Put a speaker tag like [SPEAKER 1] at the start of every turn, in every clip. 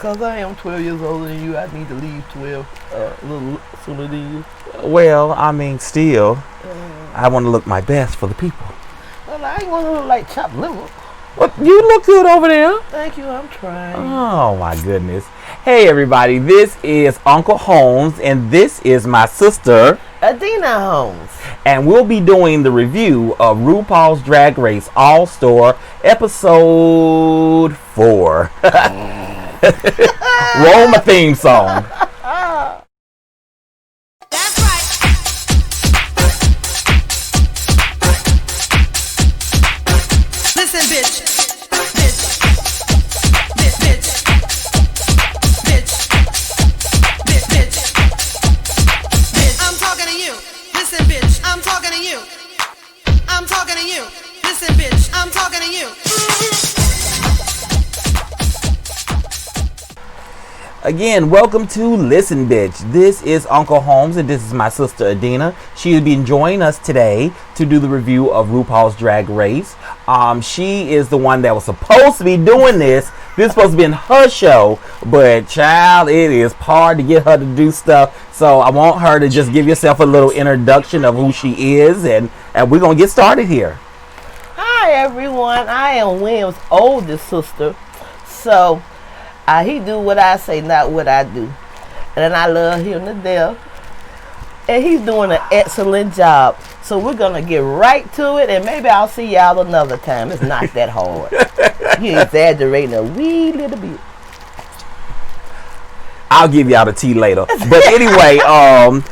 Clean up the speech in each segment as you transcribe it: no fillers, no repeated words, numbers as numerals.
[SPEAKER 1] because I am 12 years older than you, I need to leave 12 a little sooner than you.
[SPEAKER 2] Well, I mean, still, I want to look my best for the people.
[SPEAKER 1] Well, I ain't want to look like chopped liver.
[SPEAKER 2] Well, you look good over there.
[SPEAKER 1] Thank you, I'm trying.
[SPEAKER 2] Oh, my goodness. Hey, everybody, this is Uncle Holmes, and this is my sister,
[SPEAKER 1] Adina Holmes.
[SPEAKER 2] and we'll be doing the review of RuPaul's Drag Race All-Star Episode 4. Roll my theme song.
[SPEAKER 3] That's right. Listen, bitch. Bitch. Bitch. Bitch. Bitch. Bitch. Bitch. Bitch. I'm talking to you. Listen, bitch. I'm talking to you. I'm talking to you. Listen, bitch. I'm talking to you.
[SPEAKER 2] Again, welcome to Listen Bitch. This is Uncle Holmes and this is my sister Adina. She'll be joining us today to do the review of RuPaul's Drag Race. She is the one that was supposed to be doing this. This is supposed to be in her show, but child, it is hard to get her to do stuff. So I want her to just give yourself a little introduction of who she is, and we're going to get started here.
[SPEAKER 1] Hi, everyone. I am William's oldest sister. So, he do what I say, not what I do. And I love him to death. And he's doing an excellent job. So we're going to get right to it. And maybe I'll see y'all another time. It's not that hard. You're exaggerating a wee little bit.
[SPEAKER 2] I'll give y'all the tea later. But anyway,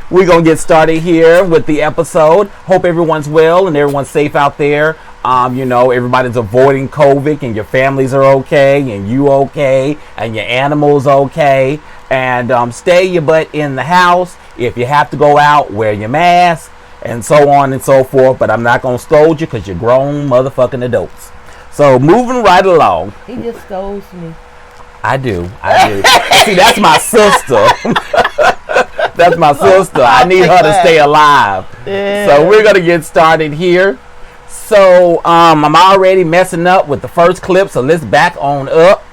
[SPEAKER 2] we're going to get started here with the episode. Hope everyone's well and everyone's safe out there. Everybody's avoiding COVID and your families are okay and you okay and your animals okay. And stay your butt in the house. If you have to go out, wear your mask and so on and so forth. But I'm not going to scold you because you're grown motherfucking adults. So moving right along.
[SPEAKER 1] He just scolds me.
[SPEAKER 2] I do. See, that's my sister. That's my sister. I need her to stay alive. Yeah. So we're going to get started here. So I'm already messing up with the first clip, so let's back on up.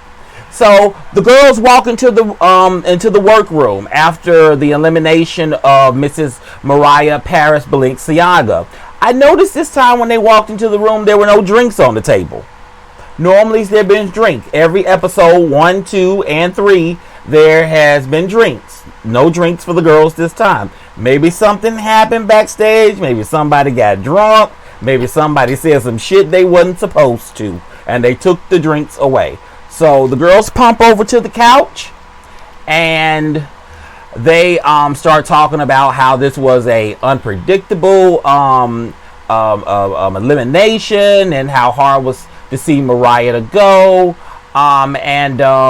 [SPEAKER 2] So the girls walk into the workroom after the elimination of Mrs. Mariah Paris Balenciaga. I noticed this time when they walked into the room, there were no drinks on the table. Normally there been drink. Every episode 1, 2, and 3, there has been drinks. No drinks for the girls this time. Maybe something happened backstage. Maybe somebody got drunk. Maybe somebody said some shit they wasn't supposed to, and they took the drinks away. So the girls pump over to the couch, and they start talking about how this was a unpredictable elimination, and how hard it was to see Mariah to go.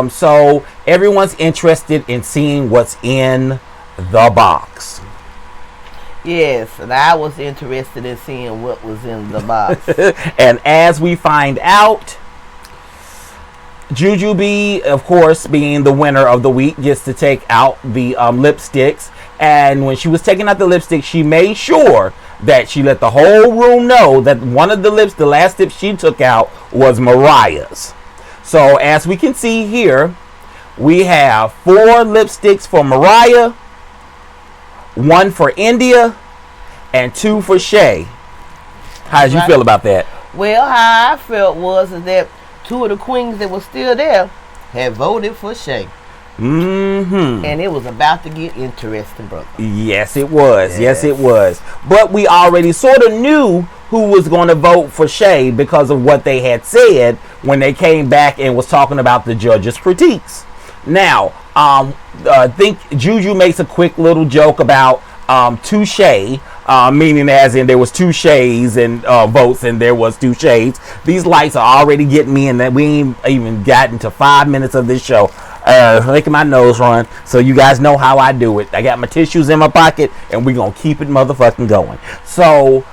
[SPEAKER 2] So everyone's interested in seeing what's in the box.
[SPEAKER 1] Yes, and I was interested in seeing what was in the box.
[SPEAKER 2] And as we find out, Jujubee, of course, being the winner of the week, gets to take out the lipsticks. And when she was taking out the lipstick, she made sure that she let the whole room know that one of the last lip she took out was Mariah's. So as we can see here, we have 4 lipsticks for Mariah, 1 for India, and 2 for Shay. How did you feel about that?
[SPEAKER 1] Well, how I felt was that 2 of the queens that were still there had voted for Shay.
[SPEAKER 2] Mm-hmm.
[SPEAKER 1] And it was about to get interesting, brother.
[SPEAKER 2] Yes, it was. Yes, it was. But we already sort of knew who was going to vote for Shay because of what they had said when they came back and was talking about the judges' critiques. Now, I think Juju makes a quick little joke about 2 Shay, meaning as in there was 2 Shays and votes and there was 2 Shays. These lights are already getting me, and that we ain't even gotten to 5 minutes of this show. Making my nose run, so you guys know how I do it. I got my tissues in my pocket, and we're gonna keep it motherfucking going. So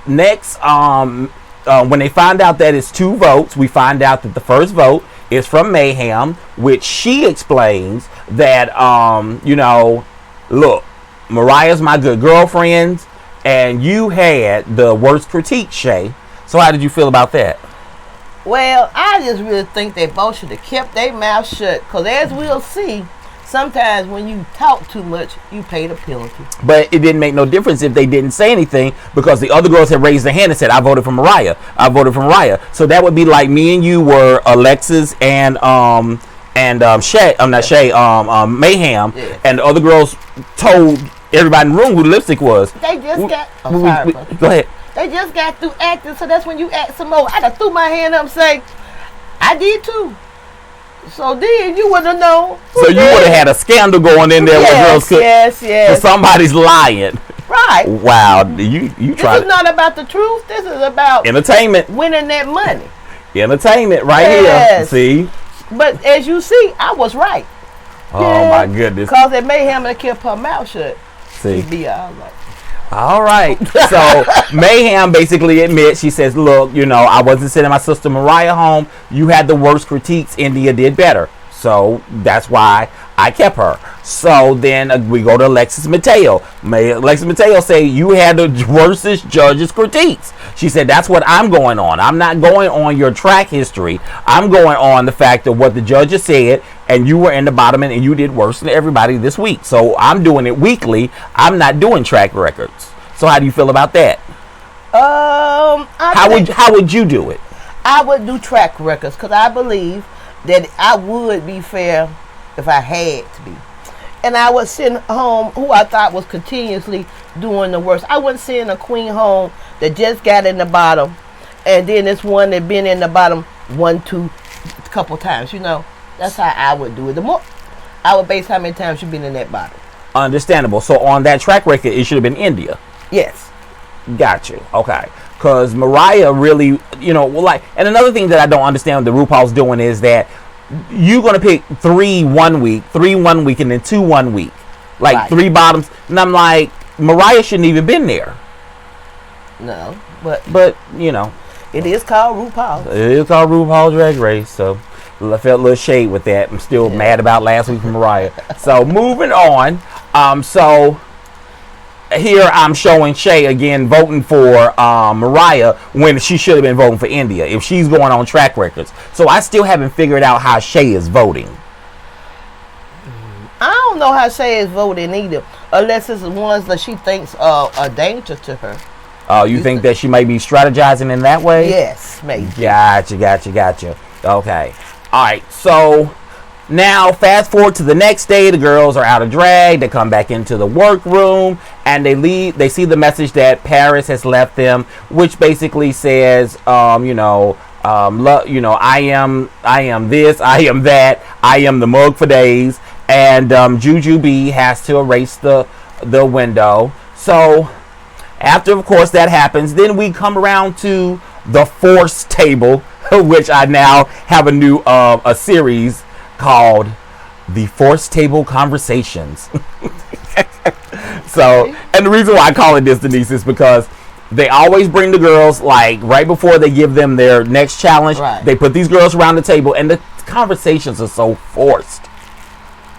[SPEAKER 2] next, when they find out that it's 2 votes, we find out that the first vote is from Mayhem, which she explains that look, Mariah's my good girlfriend, and you had the worst critique, Shay. So how did you feel about that?
[SPEAKER 1] Well, I just really think they both should have kept their mouth shut. Because as we'll see, sometimes when you talk too much, you pay the penalty.
[SPEAKER 2] But it didn't make no difference if they didn't say anything because the other girls had raised their hand and said, I voted for Mariah. I voted for Mariah. So that would be like me and you were Alexis and Shay, not Shay, Mayhem,
[SPEAKER 1] Yeah.
[SPEAKER 2] and the other girls told everybody in the room who the lipstick was.
[SPEAKER 1] They just got... I'm sorry, brother.
[SPEAKER 2] Go ahead.
[SPEAKER 1] They just got through acting, so that's when you act some more. I done threw my hand up and say, I did too. So then you would have known.
[SPEAKER 2] So you would have had a scandal going in there where girls could...
[SPEAKER 1] Yes.
[SPEAKER 2] So somebody's lying.
[SPEAKER 1] Right.
[SPEAKER 2] Wow. You
[SPEAKER 1] This
[SPEAKER 2] try
[SPEAKER 1] is not about the truth. This is about
[SPEAKER 2] entertainment.
[SPEAKER 1] winning that money.
[SPEAKER 2] Entertainment right
[SPEAKER 1] Yes.
[SPEAKER 2] here. See?
[SPEAKER 1] But as you see, I was right.
[SPEAKER 2] Oh my goodness.
[SPEAKER 1] Because it Mayhem and kept her mouth shut.
[SPEAKER 2] See?
[SPEAKER 1] She'd be all right.
[SPEAKER 2] All right. So Mayhem basically admits, she says, look, I wasn't sending my sister Mariah home. You had the worst critiques. India did better. So that's why I kept her. So then we go to Alexis Mateo. Alexis Mateo say, you had the worstest judges' critiques. She said, that's what I'm going on. I'm not going on your track history. I'm going on the fact of what the judges said, and you were in the bottom and you did worse than everybody this week. So I'm doing it weekly. I'm not doing track records. So how do you feel about that? How would you do it?
[SPEAKER 1] I would do track records because I believe that I would be fair if I had to be. And I would send home who I thought was continuously doing the worst. I wouldn't send a queen home that just got in the bottom, and then this one that been in the bottom a couple times. That's how I would do it. The more I would base how many times you've been in that bottom.
[SPEAKER 2] Understandable. So on that track record, it should have been India.
[SPEAKER 1] Yes.
[SPEAKER 2] Got you. Okay. Because Mariah really, and another thing that I don't understand what the RuPaul's doing is that you're going to pick 3 1 week, 3 1 week, and then 2 1 week. Like
[SPEAKER 1] Right.
[SPEAKER 2] 3 bottoms. And I'm like, Mariah shouldn't even been there.
[SPEAKER 1] No, but
[SPEAKER 2] it
[SPEAKER 1] is called RuPaul.
[SPEAKER 2] It is called RuPaul's Drag Race. So I felt a little shade with that. I'm still mad about last week from Mariah. So moving on. So here I'm showing Shay again voting for Mariah when she should have been voting for India if she's going on track records. So I still haven't figured out how Shay is voting.
[SPEAKER 1] I don't know how Shay is voting either, unless it's the ones that she thinks are a danger to her.
[SPEAKER 2] You think that she might be strategizing in that way?
[SPEAKER 1] Yes, maybe.
[SPEAKER 2] Gotcha. Okay. All right. So now fast forward to the next day. The girls are out of drag. They come back into the workroom and they leave. They see the message that Paris has left them, which basically says, I am this, I am that, I am the mug for days, and Juju B has to erase the window. So after, of course, that happens, then we come around to the force table, which I now have a new a series called The Force Table Conversations. So, and the reason why I call it this, Denise, is because they always bring the girls, like, right before they give them their next challenge.
[SPEAKER 1] Right.
[SPEAKER 2] They put these girls around the table, and the conversations are so forced.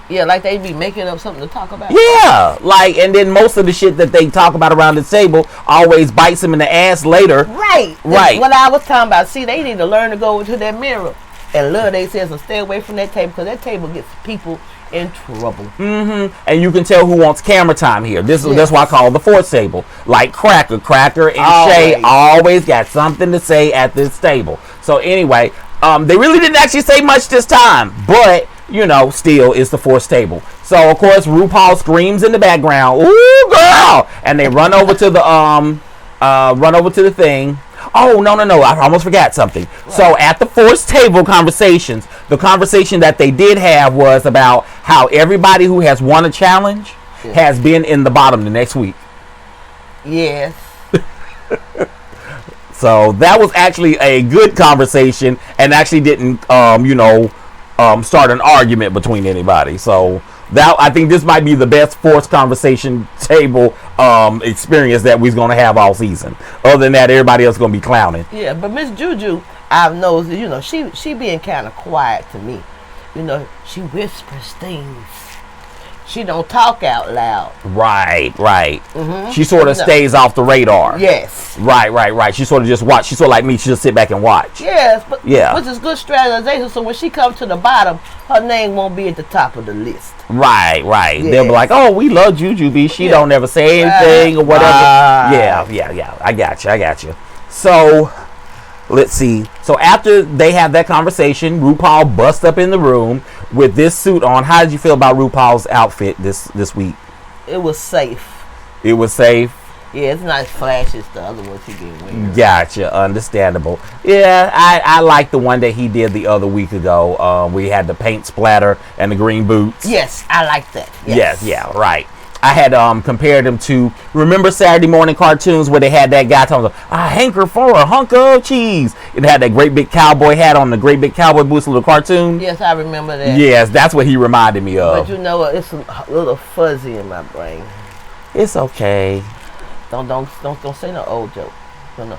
[SPEAKER 1] Yeah, like they be making up something to talk about.
[SPEAKER 2] Yeah, like, and then most of the shit that they talk about around the table always bites them in the ass later.
[SPEAKER 1] Right.
[SPEAKER 2] Right.
[SPEAKER 1] What I was talking about. See, they need to learn to go into that mirror and love themselves and stay away from that table, because that table gets people in trouble.
[SPEAKER 2] Mm-hmm. And you can tell who wants camera time here. That's why I call it the force table. Like Cracker and Shay always got something to say at this table. So anyway, they really didn't actually say much this time, but still it's the force table. So of course RuPaul screams in the background, "Ooh, girl!" And they run over to the thing. Oh, no. I almost forgot something. Right. So at the force table conversations, the conversation that they did have was about how everybody who has won a challenge has been in the bottom the next week.
[SPEAKER 1] Yes.
[SPEAKER 2] So that was actually a good conversation and actually didn't, start an argument between anybody. So that, I think this might be the best forced conversation table experience that we're going to have all season. Other than that, everybody else is going to be clowning.
[SPEAKER 1] Yeah, but Miss Juju, I've noticed, she being kind of quiet to me. She whispers things. she don't talk out loud.
[SPEAKER 2] Right.
[SPEAKER 1] Mm-hmm.
[SPEAKER 2] She sort of stays off the radar.
[SPEAKER 1] Yes.
[SPEAKER 2] Right. She sort of just watch. She sort of like me. She just sit back and watch.
[SPEAKER 1] Yes, but
[SPEAKER 2] Yeah.
[SPEAKER 1] which is good strategization. So when she comes to the bottom, her name won't be at the top of the list.
[SPEAKER 2] Right.
[SPEAKER 1] Yes.
[SPEAKER 2] They'll be like, "Oh, we love Jujubee. She don't never say anything or whatever." Yeah. I got you. So, let's see. So after they have that conversation, RuPaul busts up in the room with this suit on. How did you feel about RuPaul's outfit this week?
[SPEAKER 1] It was safe.
[SPEAKER 2] It was safe.
[SPEAKER 1] Yeah, it's not as flashy as the other ones he been wearing.
[SPEAKER 2] Gotcha. Understandable. Yeah, I like the one that he did the other week ago. We had the paint splatter and the green boots.
[SPEAKER 1] Yes, I like that.
[SPEAKER 2] Yes, right. I had compared him to, remember Saturday morning cartoons where they had that guy talking about, "I hanker for a hunk of cheese." It had that great big cowboy hat on, the great big cowboy boots, little cartoon.
[SPEAKER 1] Yes, I remember that.
[SPEAKER 2] Yes, that's what he reminded me of.
[SPEAKER 1] But you know what? It's a little fuzzy in my brain.
[SPEAKER 2] It's okay.
[SPEAKER 1] Don't say no old joke. No.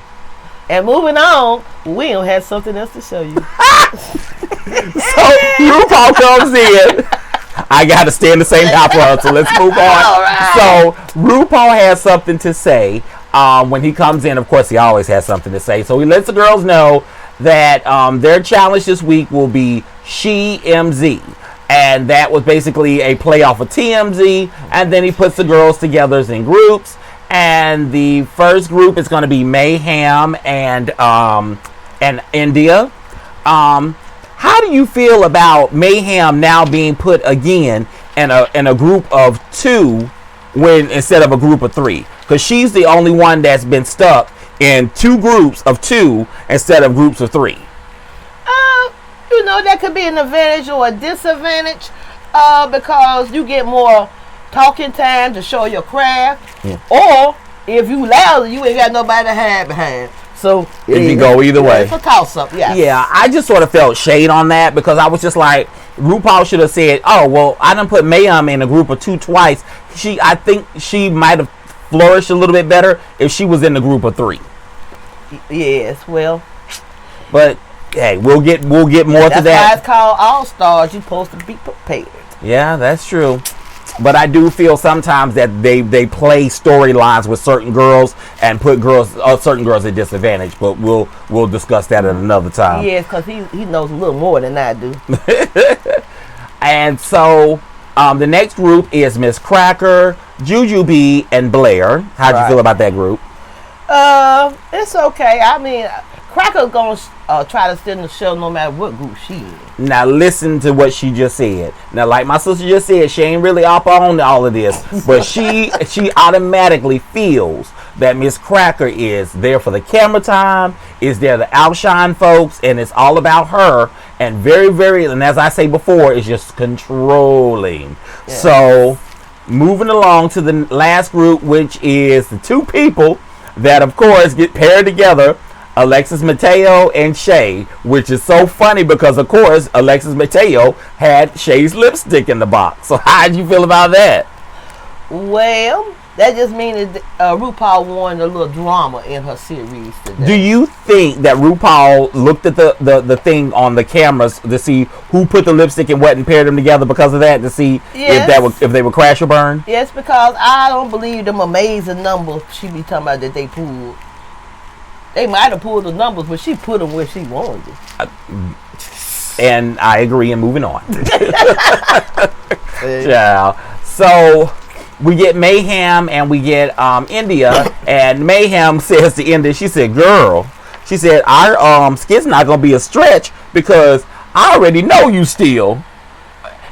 [SPEAKER 1] And moving on, Will has something else to show you.
[SPEAKER 2] So RuPaul comes in. I got to stay in the same house for her, so let's move on.
[SPEAKER 1] All right.
[SPEAKER 2] So RuPaul has something to say. When he comes in, of course, he always has something to say. So he lets the girls know that their challenge this week will be She MZ. And that was basically a play off of TMZ. And then he puts the girls together in groups. And the first group is going to be Mayhem and India. How do you feel about Mayhem now being put again in a group of two instead of a group of three? Because she's the only one that's been stuck in two groups of two instead of groups of three.
[SPEAKER 1] You know, that could be an advantage or a disadvantage because you get more talking time to show your craft. Yeah. Or if you loud, you ain't got nobody to hide behind. So
[SPEAKER 2] it can go either way.
[SPEAKER 1] It's a toss-up, yeah.
[SPEAKER 2] Yeah, I just sort of felt shade on that because I was just like, RuPaul should have said, "Oh, well, I done put Mayhem in a group of two twice. I think she might have flourished a little bit better if she was in the group of three."
[SPEAKER 1] Yes, well.
[SPEAKER 2] But hey, we'll get more to that.
[SPEAKER 1] That's why it's called All Stars. You're supposed to be prepared.
[SPEAKER 2] Yeah, that's true. But I do feel sometimes that they play storylines with certain girls and put certain girls at disadvantage. But we'll discuss that at another time.
[SPEAKER 1] Yes, because he knows a little more than I do.
[SPEAKER 2] And so the next group is Miss Cracker, Jujubee, and Blair. How'd you feel about that group?
[SPEAKER 1] It's okay. I mean, Cracker's gonna try to steal the show no matter what group she in.
[SPEAKER 2] Now listen to what she just said. Now, like my sister just said, she ain't really up on all of this, but she automatically feels that Miss Cracker is there for the camera time, is there to outshine folks, and it's all about her. And very, very, and as I say before, it's just controlling. Yeah. So, moving along to the last group, which is the two people that, of course, get paired together. Alexis Mateo and Shay, which is so funny because, of course, Alexis Mateo had Shay's lipstick in the box. So how did you feel about that?
[SPEAKER 1] Well, that just means that RuPaul wanted a little drama in her series today. Do
[SPEAKER 2] you think that RuPaul looked at the thing on the cameras to see who put the lipstick and what and paired them together because of that, to see if they would crash or burn?
[SPEAKER 1] Yes, because I don't believe them amazing numbers she be talking about that they pulled. They might have pulled the numbers, but she put them where she wanted it.
[SPEAKER 2] And I agree, and moving on. Yeah. So we get Mayhem and we get India, and Mayhem says to India, she said, "Girl," she said, "our skit's not gonna be a stretch because I already know you steal."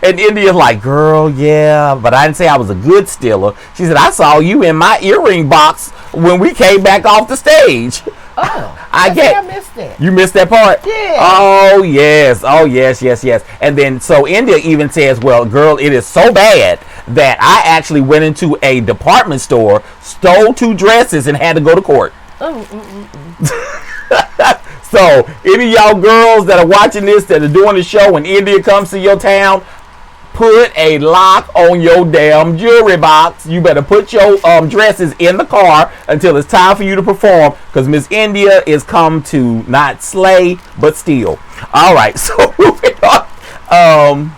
[SPEAKER 2] And India's like, "Girl, yeah, but I didn't say I was a good stealer." She said, "I saw you in my earring box when we came back off the stage."
[SPEAKER 1] Oh, I missed that.
[SPEAKER 2] You missed that part?
[SPEAKER 1] Yeah.
[SPEAKER 2] Oh, yes. And then, so India even says, "Well, girl, it is so bad that I actually went into a department store, stole 2 dresses, and had to go to court." So, any of y'all girls that are watching this, that are doing the show, when India comes to your town, put a lock on your damn jewelry box. You better put your dresses in the car until it's time for you to perform, because Miss India is come to not slay but steal. All right, so moving on.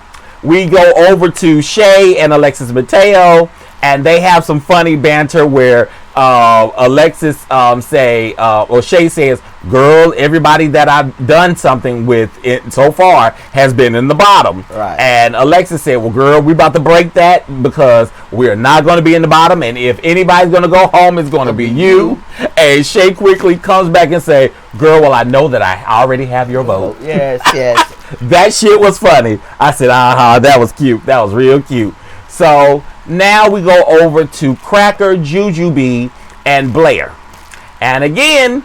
[SPEAKER 2] we go over to Shay and Alexis Mateo, and they have some funny banter where Alexis or Shay says, "Girl, everybody that I've done something with so far has been in the bottom."
[SPEAKER 1] Right.
[SPEAKER 2] And Alexis said, "Well, girl, we about to break that because we're not going to be in the bottom, and if anybody's going to go home, it's going to be you." And Shay quickly comes back and say, "Girl, well, I know that I already have your vote."
[SPEAKER 1] Yes, yes.
[SPEAKER 2] That shit was funny. I said, that was cute. That was real cute. So now we go over to Cracker, Jujubee, and Blair. And again,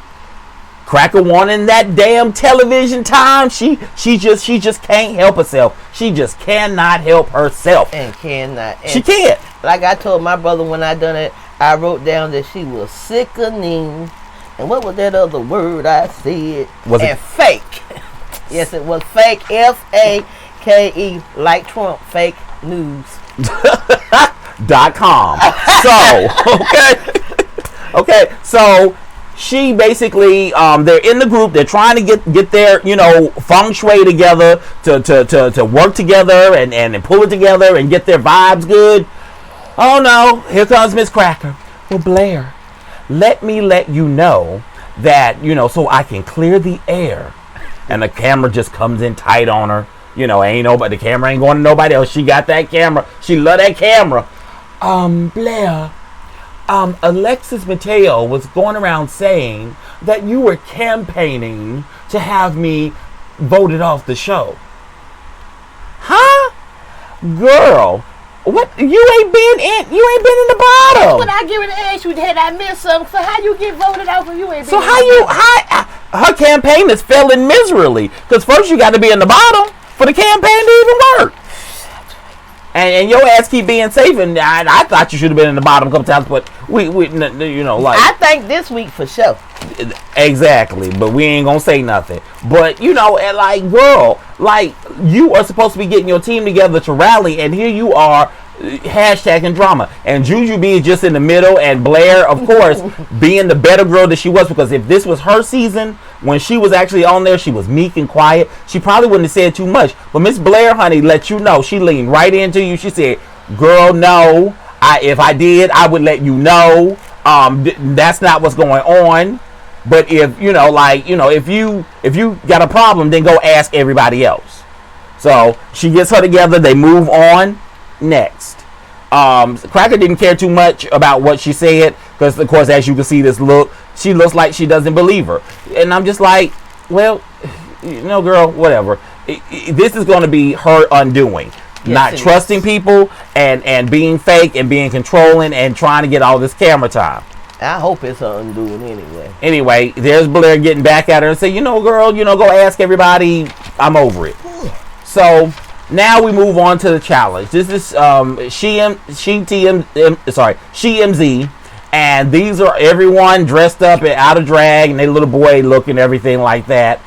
[SPEAKER 2] Cracker wanting that damn television time. She just can't help herself. She just cannot help herself.
[SPEAKER 1] And cannot. And
[SPEAKER 2] She can't.
[SPEAKER 1] like I told my brother when I done it, I wrote down that she was sickening. And what was that other word I said?
[SPEAKER 2] Was it-
[SPEAKER 1] and fake. Yes, it was fake. FAKE, like Trump. Fake news.
[SPEAKER 2] .com. So okay. So she basically they're in the group. They're trying to get their feng shui together to work together and pull it together and get their vibes good. Oh no! Here comes Miss Cracker. Well, Blair, let me let you know that so I can clear the air. And the camera just comes in tight on her. Ain't nobody. The camera ain't going to nobody else. She got that camera. She love that camera. Blair, Alexis Mateo was going around saying that you were campaigning to have me voted off the show. Huh? Girl, what? You ain't been in the bottom.
[SPEAKER 1] When I get ready to ask you, had I missed something? So how you get voted out when you ain't been
[SPEAKER 2] So her campaign is failing miserably. Because first you got to be in the bottom for the campaign to even work. And your ass keep being safe, and I thought you should have been in the bottom a couple times, but we
[SPEAKER 1] I think this week for sure.
[SPEAKER 2] Exactly, but we ain't gonna say nothing. But and like, girl, like, you are supposed to be getting your team together to rally, and here you are hashtagging drama, and Jujubee is just in the middle, and Blair, of course, being the better girl that she was, because if this was her season, when she was actually on there, she was meek and quiet. She probably wouldn't have said too much, but Miss Blair, honey, let you know. She leaned right into you. She said, "Girl, no, if I did, I would let you know. That's not what's going on. But if if you got a problem, then go ask everybody else." So she gets her together. They move on. Next, Cracker didn't care too much about what she said because, of course, as you can see, she looks like she doesn't believe her, and I'm just like, well, girl, whatever. This is going to be her undoing, not trusting people and being fake and being controlling and trying to get all this camera time.
[SPEAKER 1] I hope it's her undoing anyway.
[SPEAKER 2] Anyway, there's Blair getting back at her and say, girl, go ask everybody. I'm over it. So now we move on to the challenge. This is SheMZ, and these are everyone dressed up and out of drag, and they little boy look and everything like that.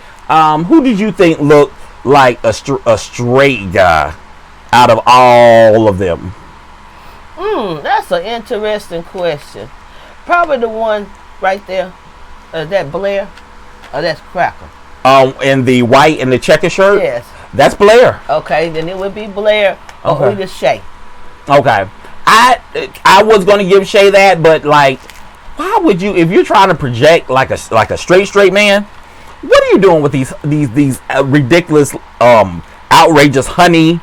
[SPEAKER 2] Who did you think looked like a straight guy out of all of them?
[SPEAKER 1] That's an interesting question. Probably the one right there. That Blair, or that's Cracker.
[SPEAKER 2] In the white and the checker shirt?
[SPEAKER 1] Yes.
[SPEAKER 2] That's Blair.
[SPEAKER 1] Okay, then it would be Blair or either Shay.
[SPEAKER 2] Okay. I was gonna give Shay that, but like, why would you, if you're trying to project like a straight man, what are you doing with these ridiculous outrageous honey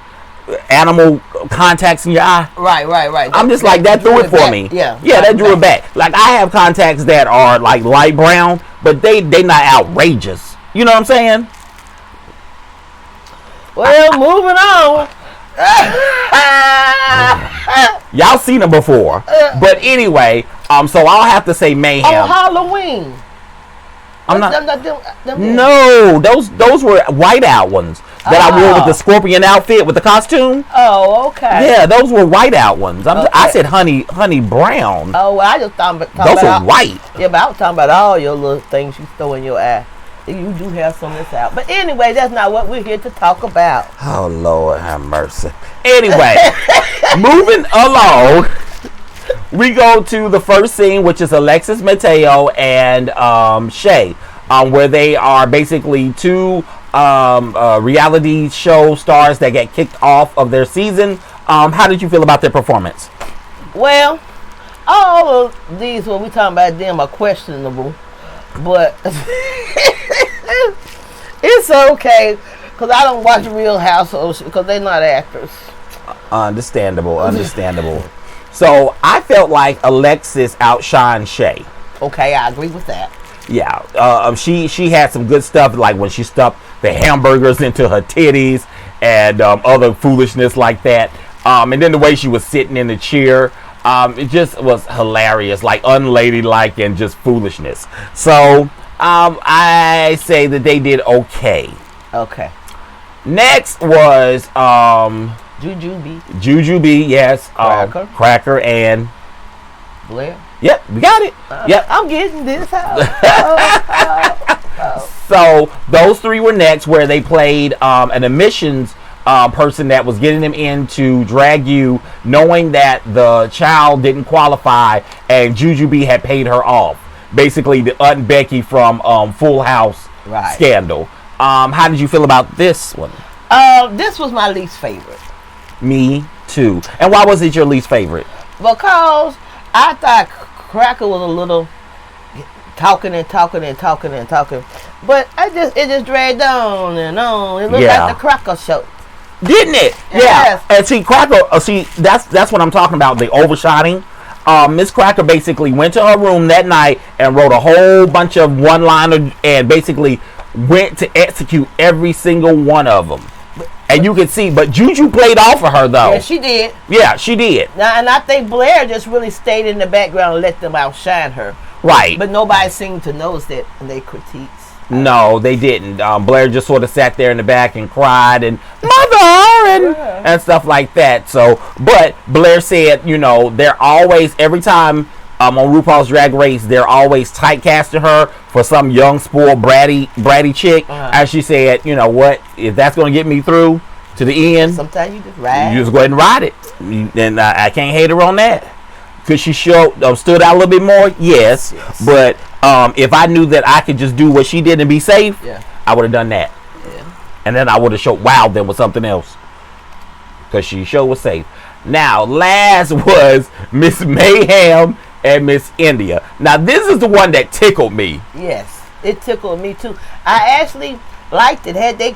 [SPEAKER 2] animal contacts in your eye? Right. I'm just like, that threw it for me. Yeah, that drew it back. Like, I have contacts that are like light brown, but they not outrageous. You know what I'm saying?
[SPEAKER 1] Well, moving on.
[SPEAKER 2] Y'all seen them before, but anyway, so I'll have to say Mayhem.
[SPEAKER 1] On Halloween.
[SPEAKER 2] No, those were white out ones that I wore with the scorpion outfit with the costume.
[SPEAKER 1] Oh, okay.
[SPEAKER 2] Yeah, those were white out ones. I said honey brown.
[SPEAKER 1] Oh, well, I just thought about
[SPEAKER 2] those are white.
[SPEAKER 1] Yeah, but I was talking about all your little things you throw in your eye. You do have some that's out. But anyway, that's not what we're here to talk about.
[SPEAKER 2] Oh, Lord have mercy. Anyway, moving along, we go to the first scene, which is Alexis Mateo and Shay, where they are basically two reality show stars that get kicked off of their season. How did you feel about their performance?
[SPEAKER 1] Well, all of these, when we talking about them, are questionable, but it's okay because I don't watch Real Households because they're not actors.
[SPEAKER 2] Understandable. So I felt like Alexis outshined Shay.
[SPEAKER 1] Okay, I agree with that.
[SPEAKER 2] Yeah, she had some good stuff, like when she stuffed the hamburgers into her titties and other foolishness like that. And then the way she was sitting in the chair, it just was hilarious, like unladylike and just foolishness. So I say that they did okay.
[SPEAKER 1] Okay.
[SPEAKER 2] Next was
[SPEAKER 1] Jujubee,
[SPEAKER 2] yes. Cracker and
[SPEAKER 1] Blair.
[SPEAKER 2] Yep, we got it. Yep.
[SPEAKER 1] I'm getting this out.
[SPEAKER 2] So those three were next, where they played an admissions person that was getting them in to drag you, knowing that the child didn't qualify and Jujubee had paid her off. Basically, the Aunt Becky from Full House scandal. How did you feel about this one?
[SPEAKER 1] This was my least favorite.
[SPEAKER 2] Me too. And why was it your least favorite?
[SPEAKER 1] Because I thought Cracker was a little talking, but it just dragged on and on. It looked like the Cracker show,
[SPEAKER 2] didn't it?
[SPEAKER 1] Yes.
[SPEAKER 2] Yeah. And see, Cracker. That's what I'm talking about. The overshotting. Miss Cracker basically went to her room that night and wrote a whole bunch of one-liners and basically went to execute every single one of them. And you can see, but Juju played off of her though.
[SPEAKER 1] Yeah, she did.
[SPEAKER 2] Yeah, she did.
[SPEAKER 1] Now, and I think Blair just really stayed in the background and let them outshine her.
[SPEAKER 2] Right.
[SPEAKER 1] But nobody seemed to notice that in their critiques.
[SPEAKER 2] No, they didn't. Blair just sort of sat there in the back and cried and mother and stuff like that. So, but Blair said, they're always, every time on RuPaul's Drag Race, they're always typecasting her for some young, spoiled, bratty chick. As she said, you know what? If that's going to get me through to the end,
[SPEAKER 1] sometimes you just ride.
[SPEAKER 2] You just go ahead and ride it. And I can't hate her on that. Could she stood out a little bit more? Yes. But if I knew that I could just do what she did and be safe, I would have done that. Yeah. And then I would have wowed them with something else. Because she sure was safe. Now, last was Miss Mayhem and Miss India. Now, this is the one that tickled me.
[SPEAKER 1] Yes, it tickled me too. I actually liked it. Had they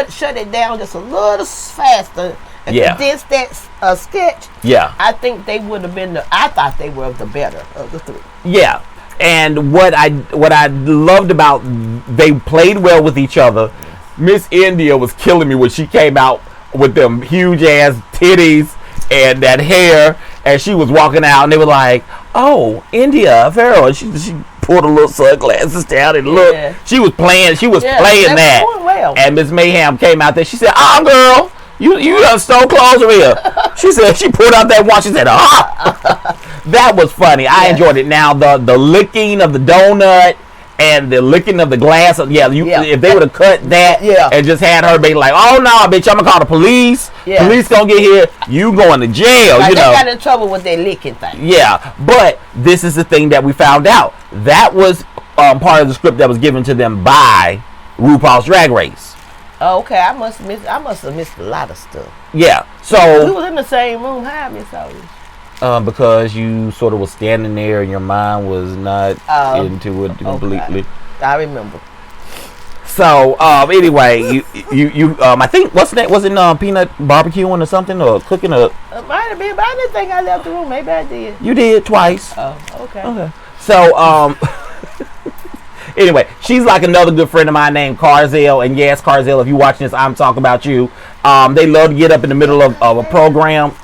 [SPEAKER 1] shut it down just a little faster and condensed that sketch, I think they would have been I thought they were the better of the three. Yeah.
[SPEAKER 2] And what I loved about, they played well with each other. Miss India was killing me when she came out with them huge ass titties and that hair, and she was walking out, and they were like, "Oh, India, Pharaoh." And she pulled her little sunglasses down and looked. She was playing. She was playing that.
[SPEAKER 1] Well.
[SPEAKER 2] And Miss Mayhem came out there. She said, girl, you done stole clothes over here." She said, she pulled out that watch. She said, That was funny. I enjoyed it. Now the licking of the donut and the licking of the glass. If they would have cut that and just had her be like, "Oh no, bitch, I'm gonna call the police. Police gonna get here. You going to jail."
[SPEAKER 1] They got in trouble with their licking thing.
[SPEAKER 2] Yeah, but this is the thing that we found out. That was part of the script that was given to them by RuPaul's Drag Race.
[SPEAKER 1] Oh, okay, I must have missed a lot of stuff.
[SPEAKER 2] Yeah, so
[SPEAKER 1] we was in the same room. How I missed all this?
[SPEAKER 2] Because you sort of was standing there and your mind was not into it completely.
[SPEAKER 1] Okay. I remember.
[SPEAKER 2] So anyway, you I think was it peanut barbecuing or something, or cooking a?
[SPEAKER 1] It might have been, but I didn't think I left the room. Maybe I did.
[SPEAKER 2] You did twice.
[SPEAKER 1] Oh, okay.
[SPEAKER 2] Okay. So anyway, she's like another good friend of mine named Carzell, and yes, Carzell, if you're watching this, I'm talking about you. They love to get up in the middle of a program.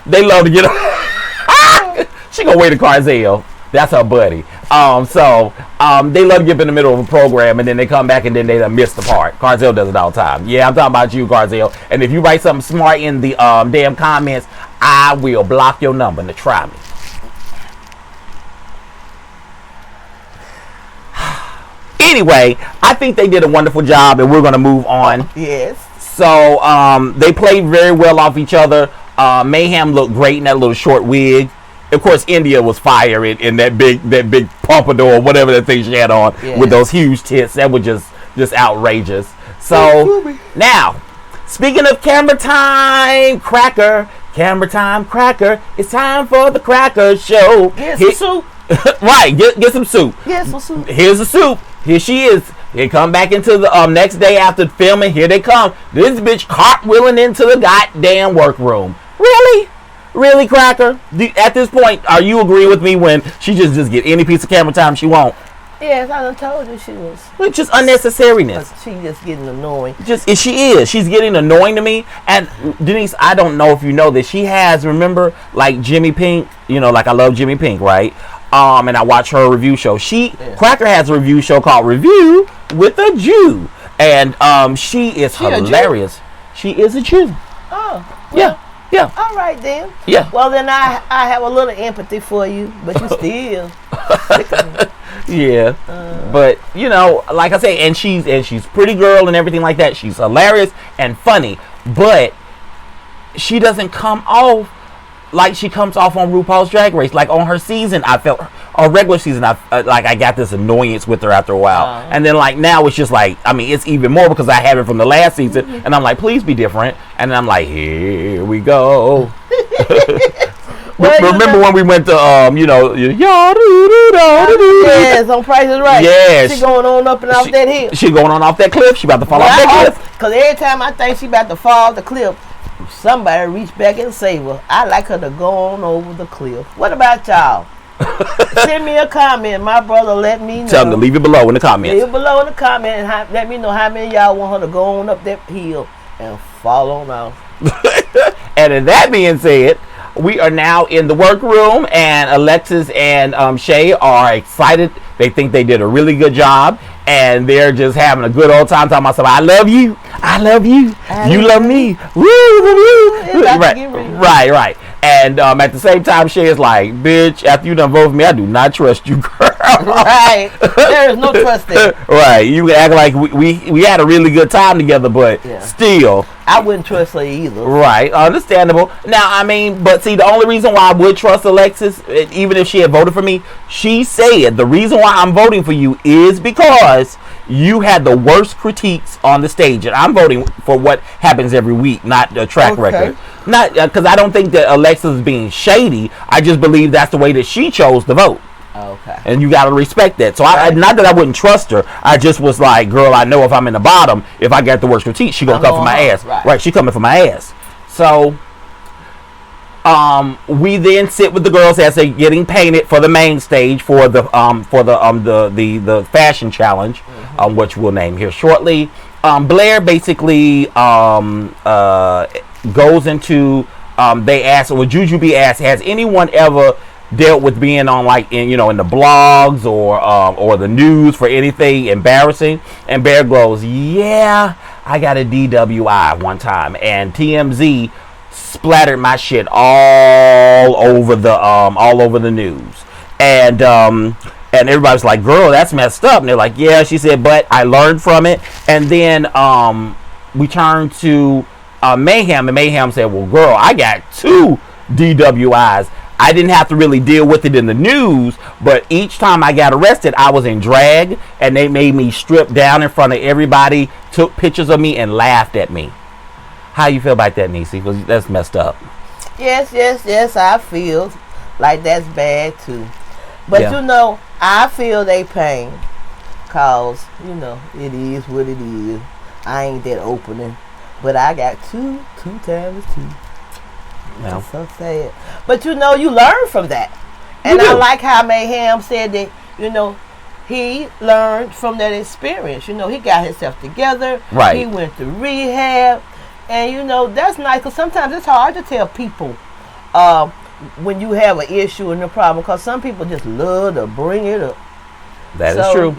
[SPEAKER 2] They love to get up. She gonna wait to Carzell. That's her buddy. They love to get up in the middle of a program, and then they come back and then they done miss the part. Carzell does it all the time. Yeah, I'm talking about you, Carzell. And if you write something smart in the damn comments, I will block your number to try me. Anyway, I think they did a wonderful job, and we're gonna move on.
[SPEAKER 1] Yes.
[SPEAKER 2] So they played very well off each other. Mayhem looked great in that little short wig. Of course, India was fire in that big pompadour, whatever that thing she had on with those huge tits. That just outrageous. So now, speaking of camera time, cracker, it's time for the cracker show.
[SPEAKER 1] Get some soup.
[SPEAKER 2] Right, get some soup.
[SPEAKER 1] Get some soup.
[SPEAKER 2] Here's the soup. Here she is. They come back into the next day after filming. Here they come. This bitch cartwheeling into the goddamn workroom. Really, Cracker? At this point, are you agreeing with me when she just get any piece of camera time she want?
[SPEAKER 1] Yes, I done told you she was.
[SPEAKER 2] It's just unnecessariness.
[SPEAKER 1] She just getting annoying.
[SPEAKER 2] She's getting annoying to me. And Denise, I don't know if you know this. She has, remember, like Jimmy Pink. You know, like I love Jimmy Pink, right? And I watch her review show. Cracker has a review show called Review with a Jew, and she is hilarious. She is a Jew.
[SPEAKER 1] Oh,
[SPEAKER 2] well, yeah.
[SPEAKER 1] All right then.
[SPEAKER 2] Yeah.
[SPEAKER 1] Well then, I have a little empathy for you, but you still.
[SPEAKER 2] Yeah, but you know, like I say, and she's pretty girl and everything like that. She's hilarious and funny, but she doesn't come off like she comes off on RuPaul's Drag Race. Like on her season, I felt, or regular season, I got this annoyance with her after a while. And then like now it's just like, I mean, it's even more because I have it from the last season, and I'm like, please be different. And then I'm like, here we go. Remember when we went to
[SPEAKER 1] yes, on Price is Right.
[SPEAKER 2] Yeah,
[SPEAKER 1] she going on up and off that hill.
[SPEAKER 2] She going on off that cliff. She about to fall off that cliff.
[SPEAKER 1] Because every time I think she about to fall off the cliff, somebody reach back and save her. I like her to go on over the cliff. What about y'all? Send me a comment, my brother. Let me know.
[SPEAKER 2] Tell them to leave it below in the comments.
[SPEAKER 1] Leave it below in the comment and let me know how many of y'all want her to go on up that hill and fall on off.
[SPEAKER 2] And in that being said, we are now in the workroom, and Alexis and Shay are excited. They think they did a really good job, and they're just having a good old time talking about something. I love you. You love me. Woo. Right. And at the same time, Shay is like, bitch, after you done vote for me, I do not trust you, girl.
[SPEAKER 1] Right. There is no trust there.
[SPEAKER 2] Right. You act like we had a really good time together, but still.
[SPEAKER 1] I wouldn't trust her either.
[SPEAKER 2] Right. Understandable. Now, I mean, but see, the only reason why I would trust Alexis, even if she had voted for me, she said the reason why I'm voting for you is because you had the worst critiques on the stage, and I'm voting for what happens every week, not the track record. Not because I don't think that Alexis is being shady. I just believe that's the way that she chose to vote.
[SPEAKER 1] Okay.
[SPEAKER 2] And you got to respect that. So I not that I wouldn't trust her. I just was like, girl, I know if I'm in the bottom, if I get the worst critique, she gonna come for my ass. Right. She coming for my ass. So we then sit with the girls as they're getting painted for the main stage for the fashion challenge, which we'll name here shortly. Blair basically goes into they ask, well, Jujubee asked, has anyone ever dealt with being on in the blogs or the news for anything embarrassing? And Bear goes, yeah, I got a DWI one time, and TMZ splattered my shit all over the news, and everybody's like, girl, that's messed up. And they're like, yeah. She said, but I learned from it. And then we turned to Mayhem, and Mayhem said, well, girl, I got 2 DWIs. I didn't have to really deal with it in the news, but each time I got arrested, I was in drag, and they made me strip down in front of everybody, took pictures of me, and laughed at me. How you feel about that, Niecy? Because that's messed up.
[SPEAKER 1] Yes, I feel like that's bad too. But I feel they pain, cause it is what it is. I ain't that opening, but I got 2 times 2. That's so sad. But you learn from that. And I like how Mayhem said that, he learned from that experience. He got himself together.
[SPEAKER 2] Right.
[SPEAKER 1] He went to rehab. And, that's nice, because sometimes it's hard to tell people when you have an issue and a problem, because some people just love to bring it up.
[SPEAKER 2] That is true.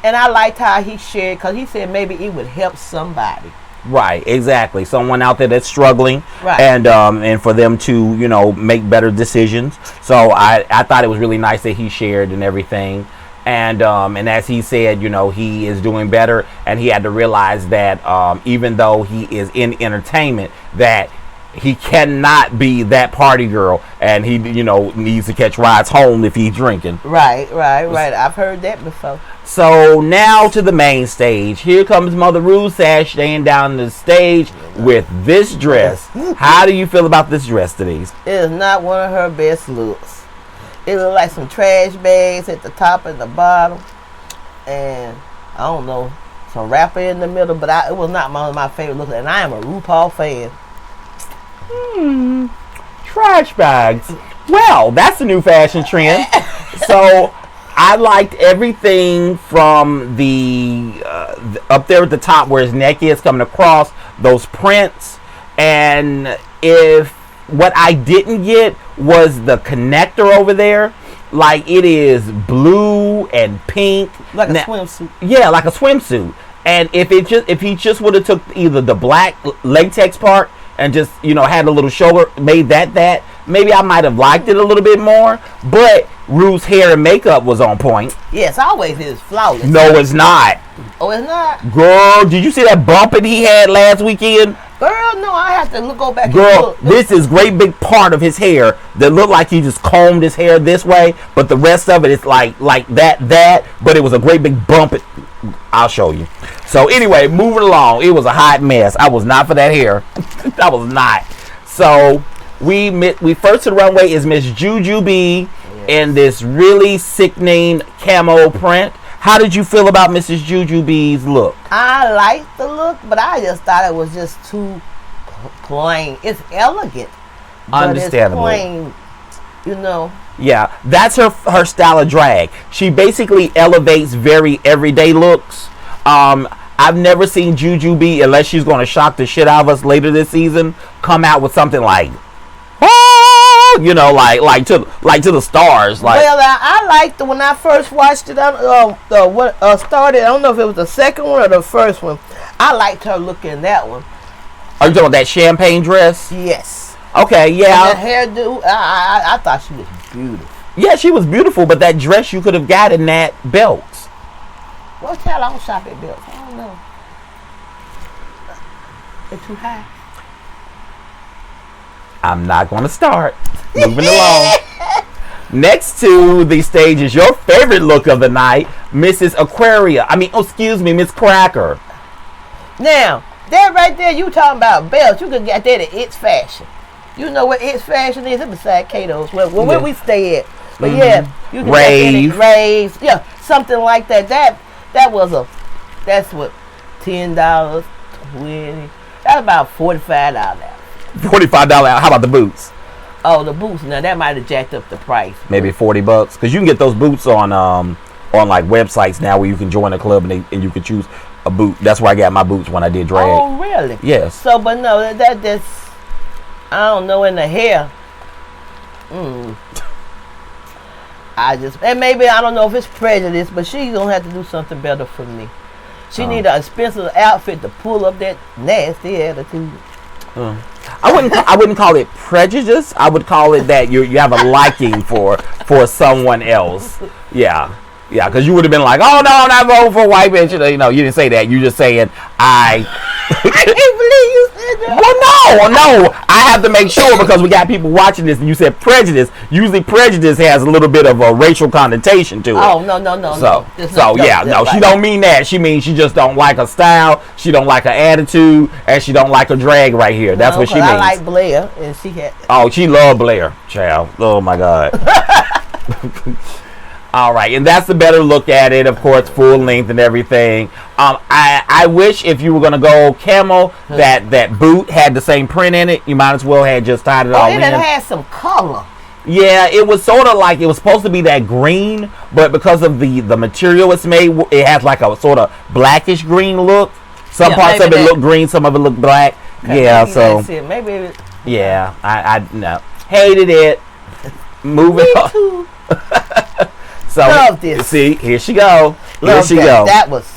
[SPEAKER 1] And I liked how he shared, because he said maybe it would help somebody.
[SPEAKER 2] Right, exactly. Someone out there that's struggling,
[SPEAKER 1] right.
[SPEAKER 2] And for them to make better decisions. So I thought it was really nice that he shared and everything, and as he said, he is doing better, and he had to realize that even though he is in entertainment, that he cannot be that party girl, and he needs to catch rides home if he's drinking.
[SPEAKER 1] Right. I've heard that before.
[SPEAKER 2] So now to the main stage. Here comes Mother Rue staying down the stage with this dress. How do you feel about this dress, Denise?
[SPEAKER 1] It is not one of her best looks. It looks like some trash bags at the top and the bottom, and I don't know, some wrapper in the middle. But it was not one of my favorite looks, and I am a RuPaul fan.
[SPEAKER 2] Trash bags. Well, that's a new fashion trend. So I liked everything from the up there at the top where his neck is coming across, those prints. And if what I didn't get was the connector over there, like it is blue and pink,
[SPEAKER 1] Like a swimsuit.
[SPEAKER 2] Yeah, like a swimsuit. And if he just would have took either the black latex part and just, had a little shoulder, made that, maybe I might have liked it a little bit more. But Rue's hair and makeup was on point.
[SPEAKER 1] Yes, always is flawless.
[SPEAKER 2] No, it's not.
[SPEAKER 1] Oh, it's not?
[SPEAKER 2] Girl, did you see that bumping he had last weekend?
[SPEAKER 1] Girl, no, I have to go back and
[SPEAKER 2] Girl,
[SPEAKER 1] look.
[SPEAKER 2] this is great big part of his hair that looked like he just combed his hair this way, but the rest of it is like that, but it was a great big bump. I'll show you. So anyway, moving along, it was a hot mess. I was not for that hair. I was not. So we first to the runway is Miss Juju B in this really sickening camo print. How did you feel about Mrs. Juju B's look?
[SPEAKER 1] I liked the look, but I just thought it was just too plain. It's elegant, but
[SPEAKER 2] Understandable.
[SPEAKER 1] It's plain,
[SPEAKER 2] Yeah, that's her style of drag. She basically elevates very everyday looks. I've never seen Juju B, unless she's going to shock the shit out of us later this season, come out with something like, like to the stars. Like,
[SPEAKER 1] well, I liked it when I first watched it. Started. I don't know if it was the second one or the first one. I liked her look in that one.
[SPEAKER 2] Are you talking about that champagne dress?
[SPEAKER 1] Yes.
[SPEAKER 2] Okay, yeah.
[SPEAKER 1] And that hairdo, I thought she was beautiful.
[SPEAKER 2] Yeah, she was beautiful, but that dress you could have gotten that belt.
[SPEAKER 1] Well, tell I don't shop at belts. I don't know. They're too high.
[SPEAKER 2] I'm not going to start. Moving along. Next to the stage is your favorite look of the night, Mrs. Miss Cracker.
[SPEAKER 1] Now, that right there, you talking about belts. You could get that at It's Fashion. You know what It's Fashion is? It's beside Cato's. Where we stay at. But yeah, you can
[SPEAKER 2] Rave.
[SPEAKER 1] get that at Raves. Yeah, something like that. That's what, $10, $20. That's about $45.
[SPEAKER 2] $45. How about the boots?
[SPEAKER 1] Oh, the boots. Now that might have jacked up the price.
[SPEAKER 2] Maybe $40, because you can get those boots on like websites now where you can join a club and you can choose a boot. That's where I got my boots when I did drag.
[SPEAKER 1] Oh, really?
[SPEAKER 2] Yes.
[SPEAKER 1] So, but no, that's I don't know, in the hair. And maybe I don't know if it's prejudice, but she's gonna have to do something better for me. She need an expensive outfit to pull up that nasty attitude.
[SPEAKER 2] I wouldn't call it prejudice. I would call it that you have a liking for someone else. Yeah, because you would have been like, oh no, I'm not voting for a white bitch. You didn't say that. You just saying I
[SPEAKER 1] can't believe you said that.
[SPEAKER 2] Well, no. I have to make sure because we got people watching this, and you said prejudice. Usually, prejudice has a little bit of a racial connotation to it.
[SPEAKER 1] Oh no.
[SPEAKER 2] She don't mean that. She means she just don't like her style. She don't like her attitude, and she don't like her drag right here. That's what she means.
[SPEAKER 1] I like Blair, and she had.
[SPEAKER 2] Oh, she loved Blair, child. Oh my God. All right, and that's the better look at it, of course, full length and everything. I wish if you were gonna go camo, that boot had the same print in it. You might as well have just tied it all in.
[SPEAKER 1] It had some color.
[SPEAKER 2] Yeah, it was sort of like it was supposed to be that green, but because of the material it's made, it has like a sort of blackish green look. Some parts of it look green, some of it look black. Yeah, so
[SPEAKER 1] that's it. Maybe.
[SPEAKER 2] Yeah, I no hated it. Moving on.
[SPEAKER 1] Too.
[SPEAKER 2] So
[SPEAKER 1] love this.
[SPEAKER 2] See, here she go.
[SPEAKER 1] Love that. That was,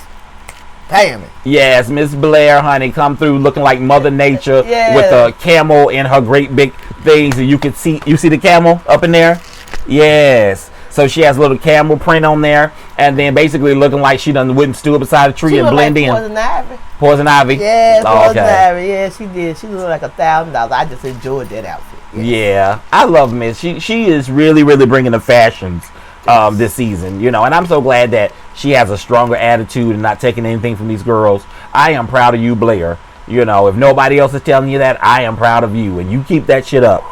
[SPEAKER 1] damn it.
[SPEAKER 2] Yes, Miss Blair, honey, come through looking like Mother Nature with a camel in her great big things, and you see the camel up in there. Yes. So she has a little camel print on there, and then basically looking like she wouldn't stood beside a tree and blend in.
[SPEAKER 1] Poison Ivy.
[SPEAKER 2] Poison Ivy.
[SPEAKER 1] Yeah, Poison Ivy. Yeah, she did. She looked like $1,000. I just enjoyed that outfit. Yes.
[SPEAKER 2] Yeah, I love Miss. She is really bringing the fashions. This season, and I'm so glad that She has a stronger attitude and not taking anything from these girls. I am proud of you, Blair. You know, if nobody else is telling you that, I am proud of you, and you keep that shit up.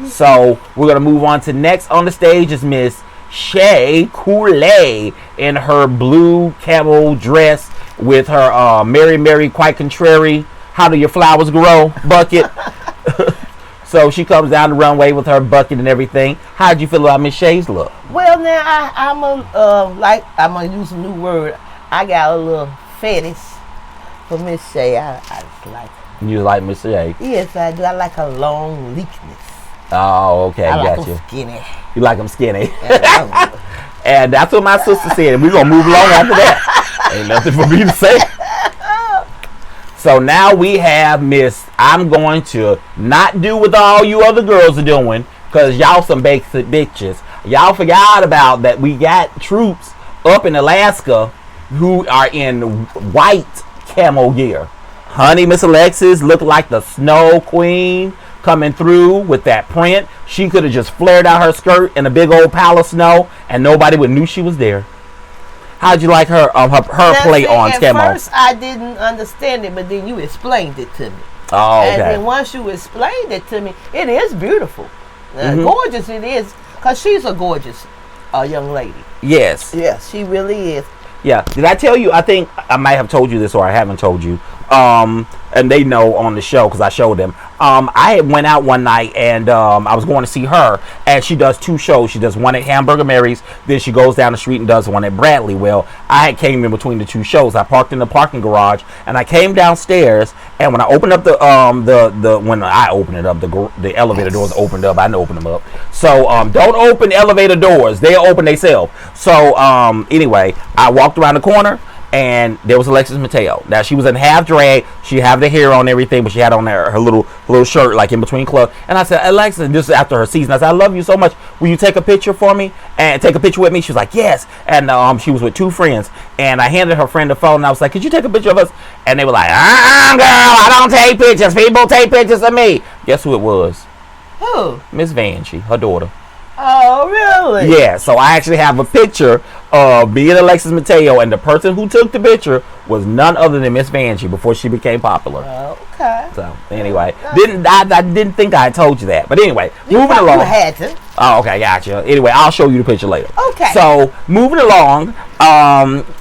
[SPEAKER 2] So we're gonna move on to next on the stage is Miss Shay Coulee in her blue camel dress with her Mary Mary quite contrary, how do your flowers grow bucket. So she comes down the runway with her bucket and everything. How'd you feel about Miss Shay's look?
[SPEAKER 1] Well, now I'm gonna use a new word. I got a little fetish for Miss Shay. I just like her.
[SPEAKER 2] You like Miss Shay?
[SPEAKER 1] Yes, I do. I like her long leakness.
[SPEAKER 2] Oh, okay,
[SPEAKER 1] I like
[SPEAKER 2] got you.
[SPEAKER 1] them skinny.
[SPEAKER 2] You like them skinny.
[SPEAKER 1] Yeah,
[SPEAKER 2] And that's what my sister said. We're going to move along after that. Ain't nothing for me to say. So now we have Miss, I'm going to not do what all you other girls are doing, because y'all some basic bitches. Y'all forgot about that we got troops up in Alaska who are in white camo gear. Honey, Miss Alexis looked like the snow queen coming through with that print. She could have just flared out her skirt in a big old pile of snow and nobody would knew she was there. How'd you like her play on camo?
[SPEAKER 1] At first I didn't understand it, but then you explained it to me.
[SPEAKER 2] Oh, okay.
[SPEAKER 1] And then once you explained it to me, it is beautiful. Gorgeous it is, because she's a gorgeous young lady.
[SPEAKER 2] Yes.
[SPEAKER 1] Yes, she really is.
[SPEAKER 2] Yeah. Did I tell you? I think I might have told you this or I haven't told you. And they know on the show because I showed them. I had went out one night and I was going to see her, and she does two shows. She does one at Hamburger Mary's, then she goes down the street and does one at Bradley. Well, I had came in between the two shows. I parked in the parking garage and I came downstairs, and when I opened up the elevator doors opened up. I didn't open them up. So don't open elevator doors. They'll open themselves. So anyway, I walked around the corner, and there was Alexis Mateo. Now, she was in half drag. She had the hair on and everything, but she had on her little shirt, like in between clubs. And I said, Alexis, this is after her season. I said, I love you so much. Will you take a picture for me? And take a picture with me? She was like, yes. And she was with two friends. And I handed her friend the phone, and I was like, could you take a picture of us? And they were like, girl, I don't take pictures. People take pictures of me. Guess who it was?
[SPEAKER 1] Who?
[SPEAKER 2] Miss Vanjie, her daughter.
[SPEAKER 1] Oh, really?
[SPEAKER 2] Yeah, so I actually have a picture of me and Alexis Mateo, and the person who took the picture was none other than Miss Vanjie before she became popular.
[SPEAKER 1] Okay.
[SPEAKER 2] So anyway, I didn't think I told you that, but anyway, moving along.
[SPEAKER 1] You had to.
[SPEAKER 2] Oh, okay, gotcha. Anyway, I'll show you the picture later.
[SPEAKER 1] Okay.
[SPEAKER 2] So moving along,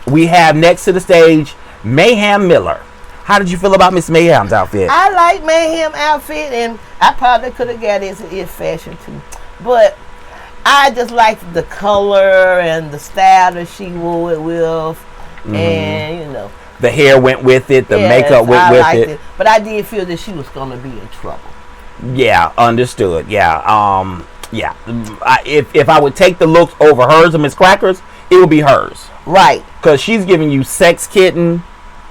[SPEAKER 2] we have next to the stage Mayhem Miller. How did you feel about Miss Mayhem's outfit?
[SPEAKER 1] I like Mayhem outfit, and I probably could have got it fashion too, but I just liked the color and the style that she wore it with, and
[SPEAKER 2] the hair went with it, the makeup went with it.
[SPEAKER 1] But I did feel that she was gonna be in trouble.
[SPEAKER 2] Yeah, understood. Yeah, yeah. If I would take the looks over hers and Miss Cracker's, it would be hers.
[SPEAKER 1] Right.
[SPEAKER 2] Because she's giving you sex kitten.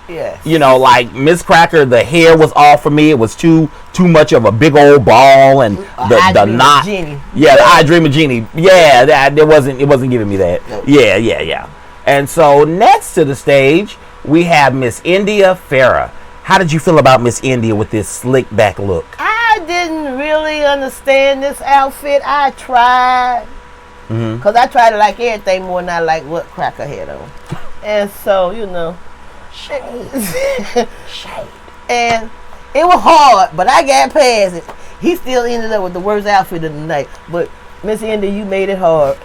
[SPEAKER 1] Yes.
[SPEAKER 2] Like Miss Cracker, the hair was off for me. It was too much of a big old ball, and the knot. Yeah, the I Dream of Jeannie. Yeah, it wasn't giving me that. Nope. Yeah. And so next to the stage we have Miss India Farah. How did you feel about Miss India with this slick back look?
[SPEAKER 1] I didn't really understand this outfit. I tried, because I tried to like everything more than I like what Cracker had on, and so Shade. And it was hard, but I got past it. He still ended up with the worst outfit of the night. But Miss Indy, you made it hard.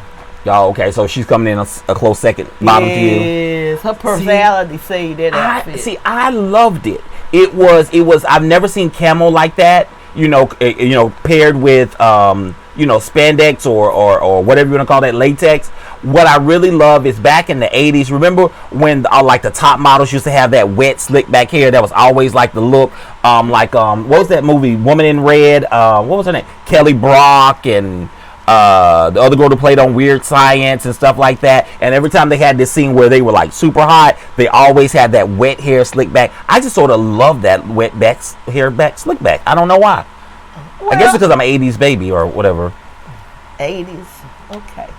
[SPEAKER 2] Oh, okay. So she's coming in a close second bottom to you.
[SPEAKER 1] Yes, her personality saved that outfit.
[SPEAKER 2] I loved it. It was. I've never seen camo like that. Paired with spandex or whatever you want to call that, latex. What I really love is back in the 80s. Remember when the top models used to have that wet slick back hair? That was always like the look. What was that movie? Woman in Red. What was her name? Kelly Brock and the other girl that played on Weird Science and stuff like that. And every time they had this scene where they were like super hot, they always had that wet hair slick back. I just sort of love that wet back hair back slick back. I don't know why. Well, I guess because I'm an 80s baby or whatever.
[SPEAKER 1] 80s. Okay.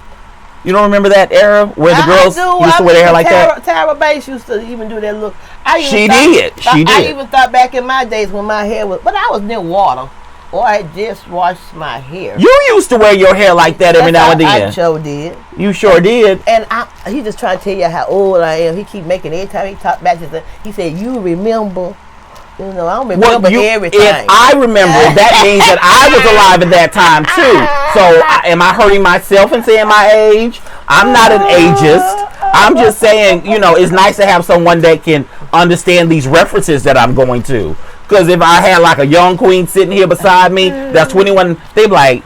[SPEAKER 2] You don't remember that era where the girls used to wear their hair like that?
[SPEAKER 1] Tara Banks used to even do that look.
[SPEAKER 2] She did.
[SPEAKER 1] I even thought back in my days when my hair was, but I was near water. or I just washed my hair.
[SPEAKER 2] You used to wear your hair like that every now and then.
[SPEAKER 1] I sure did.
[SPEAKER 2] You sure did.
[SPEAKER 1] And he just trying to tell you how old I am. He keep making every time he talk back to the, he said, you remember. You know, I don't remember everything.
[SPEAKER 2] If I remember, that means that I was alive at that time too. So am I hurting myself and saying my age? I'm not an ageist. I'm just saying, you know, it's nice to have someone that can understand these references that I'm going to. Because if I had like a young queen sitting here beside me, that's 21, they'd be like,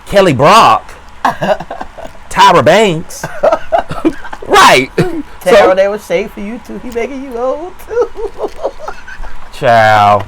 [SPEAKER 2] Kelly Brock, Tyra Banks. Right.
[SPEAKER 1] Tara, they were safe for you too. He making you old too.
[SPEAKER 2] Child.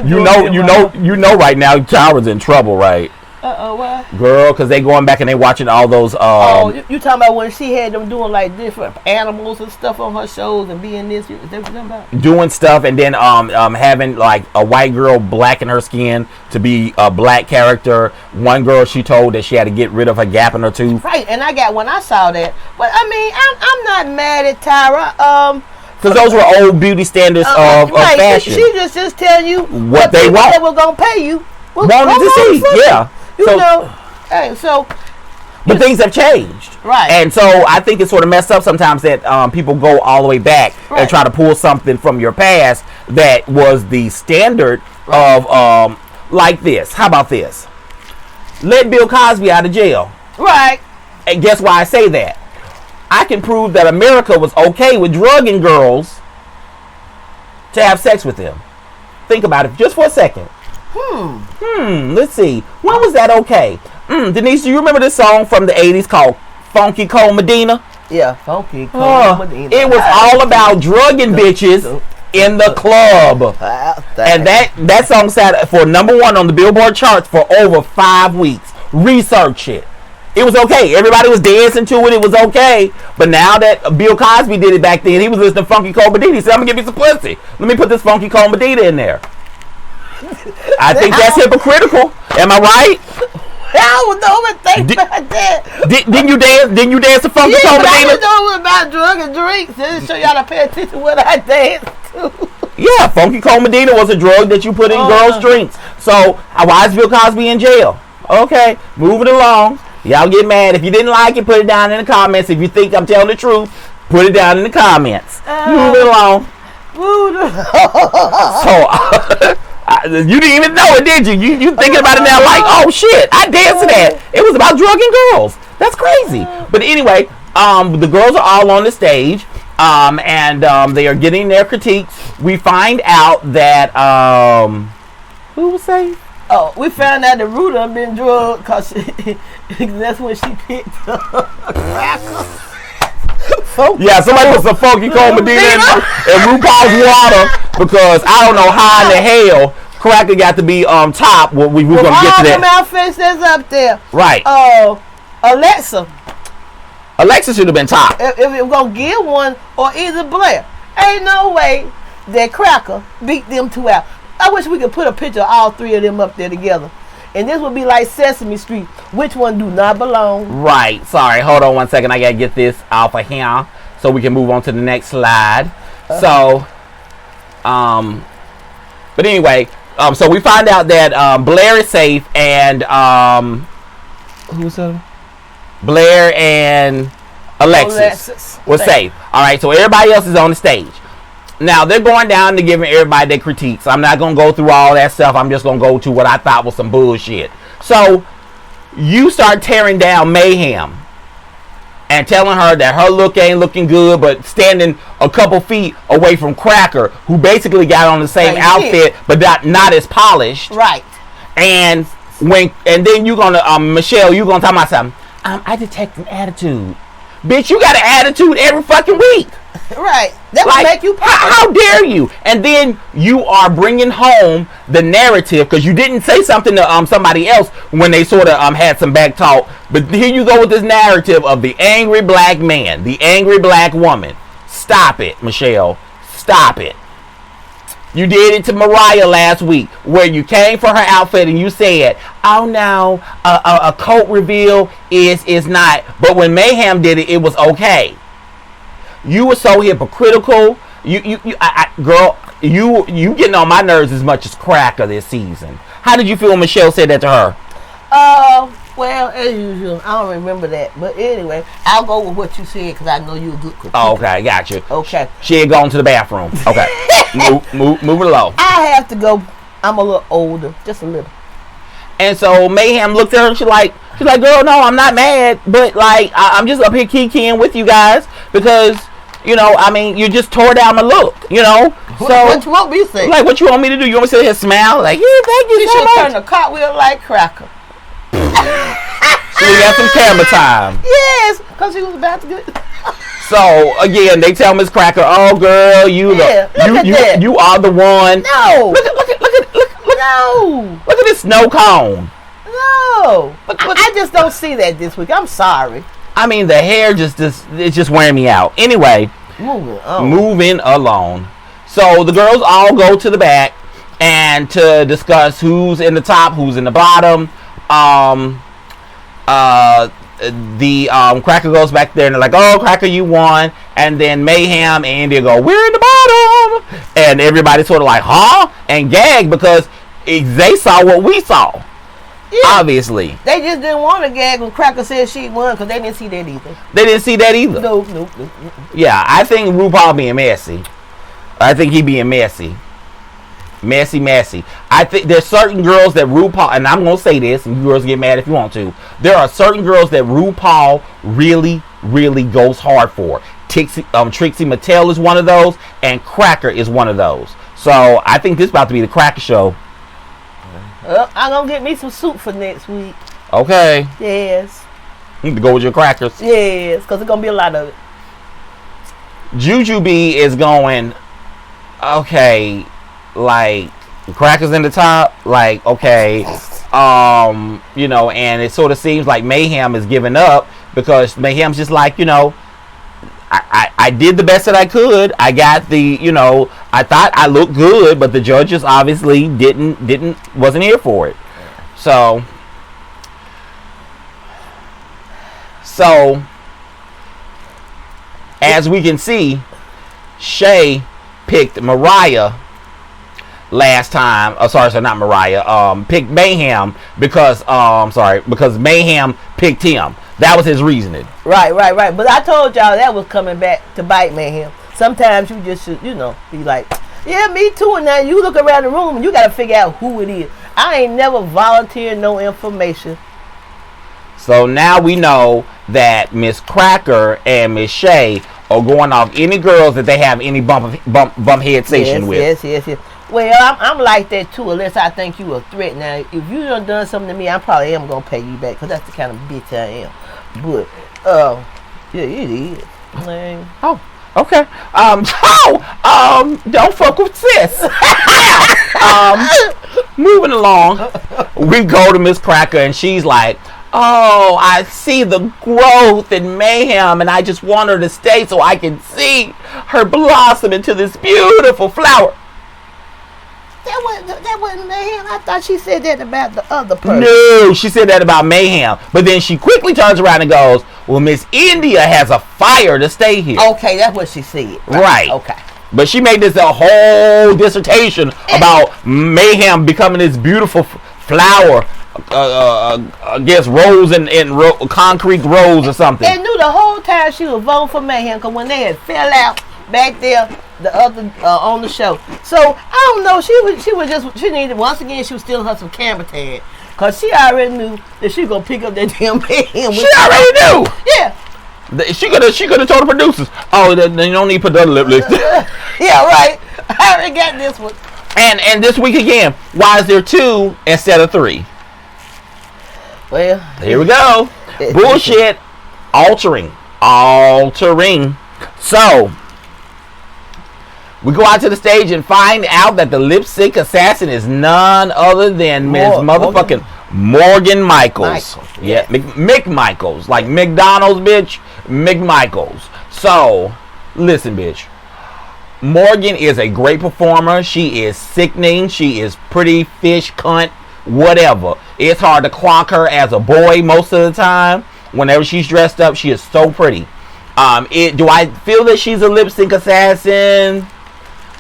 [SPEAKER 2] You know right now Tyra's in trouble, right?
[SPEAKER 1] Why?
[SPEAKER 2] Girl, because they going back and they watching all those
[SPEAKER 1] you talking about when she had them doing like different animals and stuff on her shows and being this, is that what you talking about?
[SPEAKER 2] Doing stuff and then having like a white girl blacken her skin to be a black character. One girl, she told that she had to get rid of her gap in her tooth.
[SPEAKER 1] Right, and I saw that. But I mean, I'm not mad at Tyra.
[SPEAKER 2] Because those were old beauty standards of fashion.
[SPEAKER 1] She just tell you
[SPEAKER 2] what they want.
[SPEAKER 1] They were gonna pay you.
[SPEAKER 2] Wanted to see, yeah.
[SPEAKER 1] You know, hey, so.
[SPEAKER 2] But things have changed.
[SPEAKER 1] Right.
[SPEAKER 2] And so I think it's sort of messed up sometimes that people go all the way back and try to pull something from your past that was the standard of, like this. How about this? Let Bill Cosby out of jail.
[SPEAKER 1] Right.
[SPEAKER 2] And guess why I say that? I can prove that America was okay with drugging girls to have sex with them. Think about it just for a second. Let's see. When was that okay? Denise, do you remember this song from the 80s called Funky Cold Medina?
[SPEAKER 1] Yeah, Funky Cold Medina.
[SPEAKER 2] It was all about drugging bitches in the club. And that song sat for #1 on the Billboard charts for over 5 weeks. Research it. It was okay. Everybody was dancing to it. It was okay. But now that Bill Cosby did it back then, he was listening to Funky Cold Medina. He said, I'm going to give you some pussy. Let me put this Funky Cold Medina in there. I think that's hypocritical. Am I right?
[SPEAKER 1] I don't know think about that.
[SPEAKER 2] Didn't you dance to Funky Cold Medina?
[SPEAKER 1] I know about drugs and drinks. They show y'all to pay attention to what I dance to.
[SPEAKER 2] Yeah, Funky Cold Medina was a drug that you put in girls' drinks. So why is Bill Cosby in jail? Okay, moving along. Y'all get mad. If you didn't like it, put it down in the comments. If you think I'm telling the truth, put it down in the comments. Moving along. So you didn't even know it, did you? You thinking about it now like, oh shit, I danced to that. It was about drugging girls. That's crazy. But anyway, the girls are all on the stage, and they are getting their critiques. We find out that who was saying?
[SPEAKER 1] Oh, we found out that Ruta had been drugged because that's when she picked up a cracker.
[SPEAKER 2] Yeah, somebody put some Funky Cold Medina in RuPaul's water because I don't know how in the hell cracker got to be on top. Well, we're going to get to that.
[SPEAKER 1] All them outfits that's up there.
[SPEAKER 2] Right. Alexis should have been top.
[SPEAKER 1] If we're going to give one, or either Blair, ain't no way that Cracker beat them two out. I wish we could put a picture of all three of them up there together. And this would be like Sesame Street. Which one do not belong?
[SPEAKER 2] Right. Sorry. Hold on one second. I got to get this off of here so we can move on to the next slide. So, but anyway, so we find out that Blair is safe and who's that? Blair and Alexis were safe. All right. So everybody else is on the stage. Now, they're going down to giving everybody their critiques. I'm not going to go through all that stuff. I'm just going to go to what I thought was some bullshit. So, you start tearing down Mayhem and telling her that her look ain't looking good, but standing a couple feet away from Cracker, who basically got on the same outfit, but not as polished.
[SPEAKER 1] Right.
[SPEAKER 2] And then you're going to, Michelle, you're going to talk about something. I detect an attitude. Bitch, you got an attitude every fucking week.
[SPEAKER 1] Right. That would make you popular.
[SPEAKER 2] How dare you? And then you are bringing home the narrative because you didn't say something to somebody else when they sort of had some back talk. But here you go with this narrative of the angry black man, the angry black woman. Stop it, Michelle. Stop it. You did it to Mariah last week where you came for her outfit and you said, oh no, a coat reveal is not. But when Mayhem did it, it was okay. You were so hypocritical. Girl, you getting on my nerves as much as Cracker this season. How did you feel when Michelle said that to her?
[SPEAKER 1] Well, as usual, I don't remember that. But anyway, I'll go with what you said because I know you're a good critic.
[SPEAKER 2] Oh, okay, got you.
[SPEAKER 1] Okay.
[SPEAKER 2] She had gone to the bathroom. Okay. move it along.
[SPEAKER 1] I have to go. I'm a little older, just a little.
[SPEAKER 2] And so Mayhem looked at her and she's like, girl, no, I'm not mad, but like I'm just up here kikiing with you guys because, you know, I mean, you just tore down my look, you know. So
[SPEAKER 1] what you want me to say?
[SPEAKER 2] Like, what you want me to do? You want me to sit here and smile? Like, yeah, thank you
[SPEAKER 1] She
[SPEAKER 2] so
[SPEAKER 1] should
[SPEAKER 2] much.
[SPEAKER 1] turn the cartwheel like Cracker.
[SPEAKER 2] So we got some camera time.
[SPEAKER 1] Yes, because she was about to get.
[SPEAKER 2] So again, they tell Miss Cracker, "Oh, girl, you are the one."
[SPEAKER 1] No.
[SPEAKER 2] Look at this snow cone.
[SPEAKER 1] No. I just don't see that this week. I'm sorry.
[SPEAKER 2] I mean, the hair it's just wearing me out. Anyway, moving along. So the girls all go to the back and to discuss who's in the top, who's in the bottom. Cracker goes back there and they're like, "Oh, Cracker, you won." And then Mayhem and India go, "We're in the bottom," and everybody sort of like, "Huh?" and gag because they saw what we saw. Yeah. Obviously,
[SPEAKER 1] they just didn't want to gag when Cracker said she won because they didn't see that either.
[SPEAKER 2] They didn't see that either.
[SPEAKER 1] No.
[SPEAKER 2] Yeah, I think RuPaul being messy. I think he being messy. Messy. I think there's certain girls that RuPaul, and I'm gonna say this, and you girls get mad if you want to. There are certain girls that RuPaul really, really goes hard for. Trixie Mattel is one of those, and Cracker is one of those. So I think this is about to be the Cracker show.
[SPEAKER 1] I'm gonna get me some soup for next week.
[SPEAKER 2] Okay.
[SPEAKER 1] Yes.
[SPEAKER 2] You need to go with your crackers.
[SPEAKER 1] Yes, because there's gonna be a lot of it.
[SPEAKER 2] Jujubee is going. Okay. Like Crackers in the top, like okay, you know, and it sort of seems like Mayhem is giving up because Mayhem's just like, you know, I did the best that I could. I got the, you know, I thought I looked good, but the judges obviously wasn't here for it. So as we can see, Shay picked Mariah last time. Not Mariah. Picked Mayhem because Mayhem picked him. That was his reasoning. Right.
[SPEAKER 1] But I told y'all that was coming back to bite Mayhem. Sometimes you just should, you know, be like, yeah, me too. And now you look around the room and you got to figure out who it is. I ain't never volunteered no information.
[SPEAKER 2] So now we know that Miss Cracker and Miss Shay are going off any girls that they have any bump head station with.
[SPEAKER 1] Yes. Well, I'm like that too, unless I think you a threat. Now, if you done something to me, I probably am gonna pay you back, because that's the kind of bitch I am. But, yeah, it is. Man.
[SPEAKER 2] Oh, okay. Don't fuck with sis. Moving along, we go to Miss Cracker, and she's like, "Oh, I see the growth in Mayhem, and I just want her to stay so I can see her blossom into this beautiful flower."
[SPEAKER 1] That wasn't Mayhem. I thought she said that about the other person.
[SPEAKER 2] No, she said that about Mayhem. But then she quickly turns around and goes, "Well, Miss India has a fire to stay here."
[SPEAKER 1] Okay, that's what she said.
[SPEAKER 2] Right.
[SPEAKER 1] Okay.
[SPEAKER 2] But she made this a whole dissertation about Mayhem becoming this beautiful flower against rose and concrete rose or something.
[SPEAKER 1] And knew the whole time she was voting for Mayhem, because when they had fell out back there, the other on the show. So I don't know. She needed, once again, she was stealing her some camera tag, because she already knew that she was gonna pick up that damn Mayhem.
[SPEAKER 2] She already knew.
[SPEAKER 1] Yeah.
[SPEAKER 2] She could have told the producers, "Oh, then you don't need to put the other lip list."
[SPEAKER 1] Yeah, right. I already got this one.
[SPEAKER 2] And this week again, why is there 2 instead of 3?
[SPEAKER 1] Well,
[SPEAKER 2] here we go. Bullshit. Altering. So we go out to the stage and find out that the lip sync assassin is none other than Ms. Motherfucking Morgan Michaels. Yeah, Mcmichaels. Like McDonald's, bitch. Mcmichaels. So, listen, bitch. Morgan is a great performer. She is sickening. She is pretty, fish, cunt, whatever. It's hard to clock her as a boy most of the time. Whenever she's dressed up, she is so pretty. Do I feel that she's a lip sync assassin?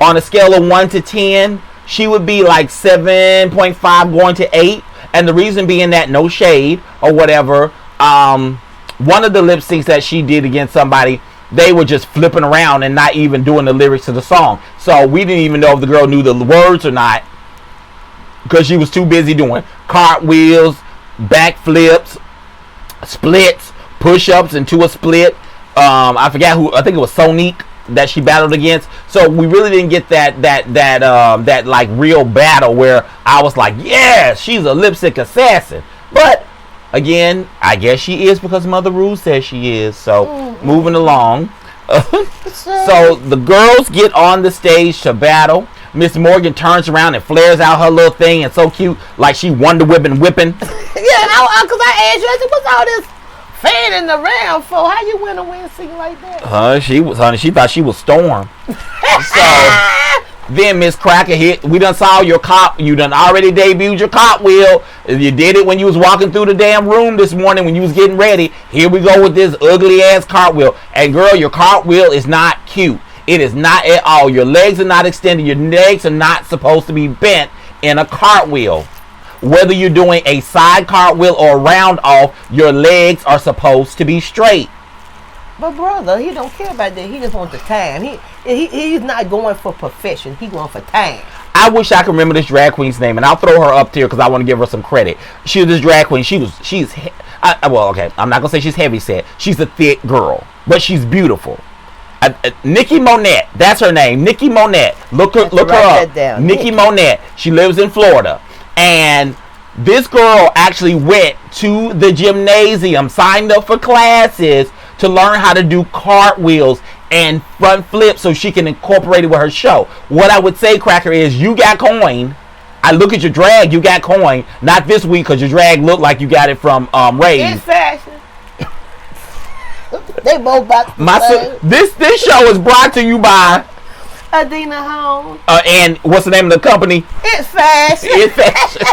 [SPEAKER 2] on a scale of 1 to 10, she would be like 7.5 going to 8. And the reason being that, no shade or whatever, one of the lip syncs that she did against somebody, they were just flipping around and not even doing the lyrics to the song. So we didn't even know if the girl knew the words or not, because she was too busy doing cartwheels, backflips, splits, push-ups into a split. I forgot who. I think it was Sonique that she battled against. So we really didn't get that like real battle where I was like, yeah, she's a lip sync assassin. But again, I guess she is because Mother Rue says she is. So moving along. So the girls get on the stage to battle. Miss Morgan turns around and flares out her little thing, and so cute, like she Wonder whipping.
[SPEAKER 1] Yeah, because I asked you, I said, what's all this fanning around for? How you win a win sing like that?
[SPEAKER 2] She thought she was Storm. So then Miss Cracker hit. We done saw your cop. You done already debuted your cartwheel. You did it when you was walking through the damn room this morning when you was getting ready. Here we go with this ugly ass cartwheel. And girl, your cartwheel is not cute. It is not at all. Your legs are not extended. Your legs are not supposed to be bent in a cartwheel. Whether you're doing a side cartwheel or a round off, your legs are supposed to be straight.
[SPEAKER 1] But brother, he don't care about that. He just wants the time. He's not going for perfection. He going for time.
[SPEAKER 2] I wish I could remember this drag queen's name, and I'll throw her up there because I want to give her some credit. She was this drag queen. I'm not gonna say she's heavy set. She's a thick girl, but she's beautiful. Nikki Monette, that's her name. Nikki Monette. Look her up. Nikki Monette. She lives in Florida, and this girl actually went to the gymnasium, signed up for classes to learn how to do cartwheels and front flips so she can incorporate it with her show. What I would say, Cracker, is you got coin. I look at your drag, you got coin. Not this week because your drag looked like you got it from Ray's.
[SPEAKER 1] It's fashion. They both about
[SPEAKER 2] this show is brought to you by
[SPEAKER 1] Adina Holmes.
[SPEAKER 2] And what's the name of the company?
[SPEAKER 1] It's fashion.
[SPEAKER 2] It's fashion.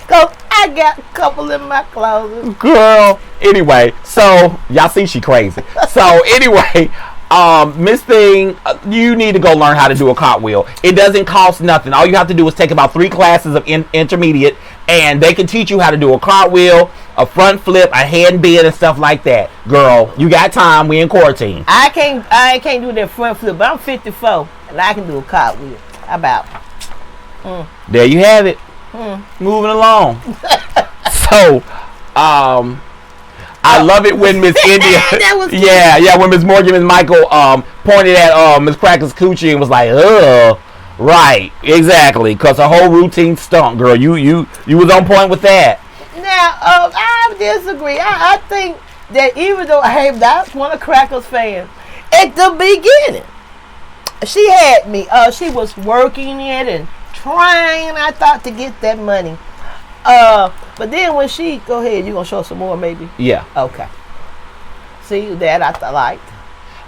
[SPEAKER 1] Cause I got a couple in my closet.
[SPEAKER 2] Girl. Anyway, so y'all see she crazy. So anyway, Miss Thing, you need to go learn how to do a cartwheel. It doesn't cost nothing. All you have to do is take about 3 classes of intermediate, and they can teach you how to do a cartwheel, a front flip, a hand bend, and stuff like that. Girl, you got time. We in quarantine.
[SPEAKER 1] I can't do that front flip, but I'm 54 and I can do a cartwheel. How about?
[SPEAKER 2] There you have it. Moving along. So, I love it when Miss India, when Miss Morgan and Michael pointed at Miss Cracker's coochie and was like, ugh, right, exactly, because her whole routine stunk, girl. You was on point with that.
[SPEAKER 1] Now, I disagree. I think that even though I'm not one of Cracker's fans, at the beginning, she had me. She was working it and trying, I thought, to get that money. But then when she, go ahead, you gonna show some more maybe?
[SPEAKER 2] Yeah.
[SPEAKER 1] Okay. See, that I liked.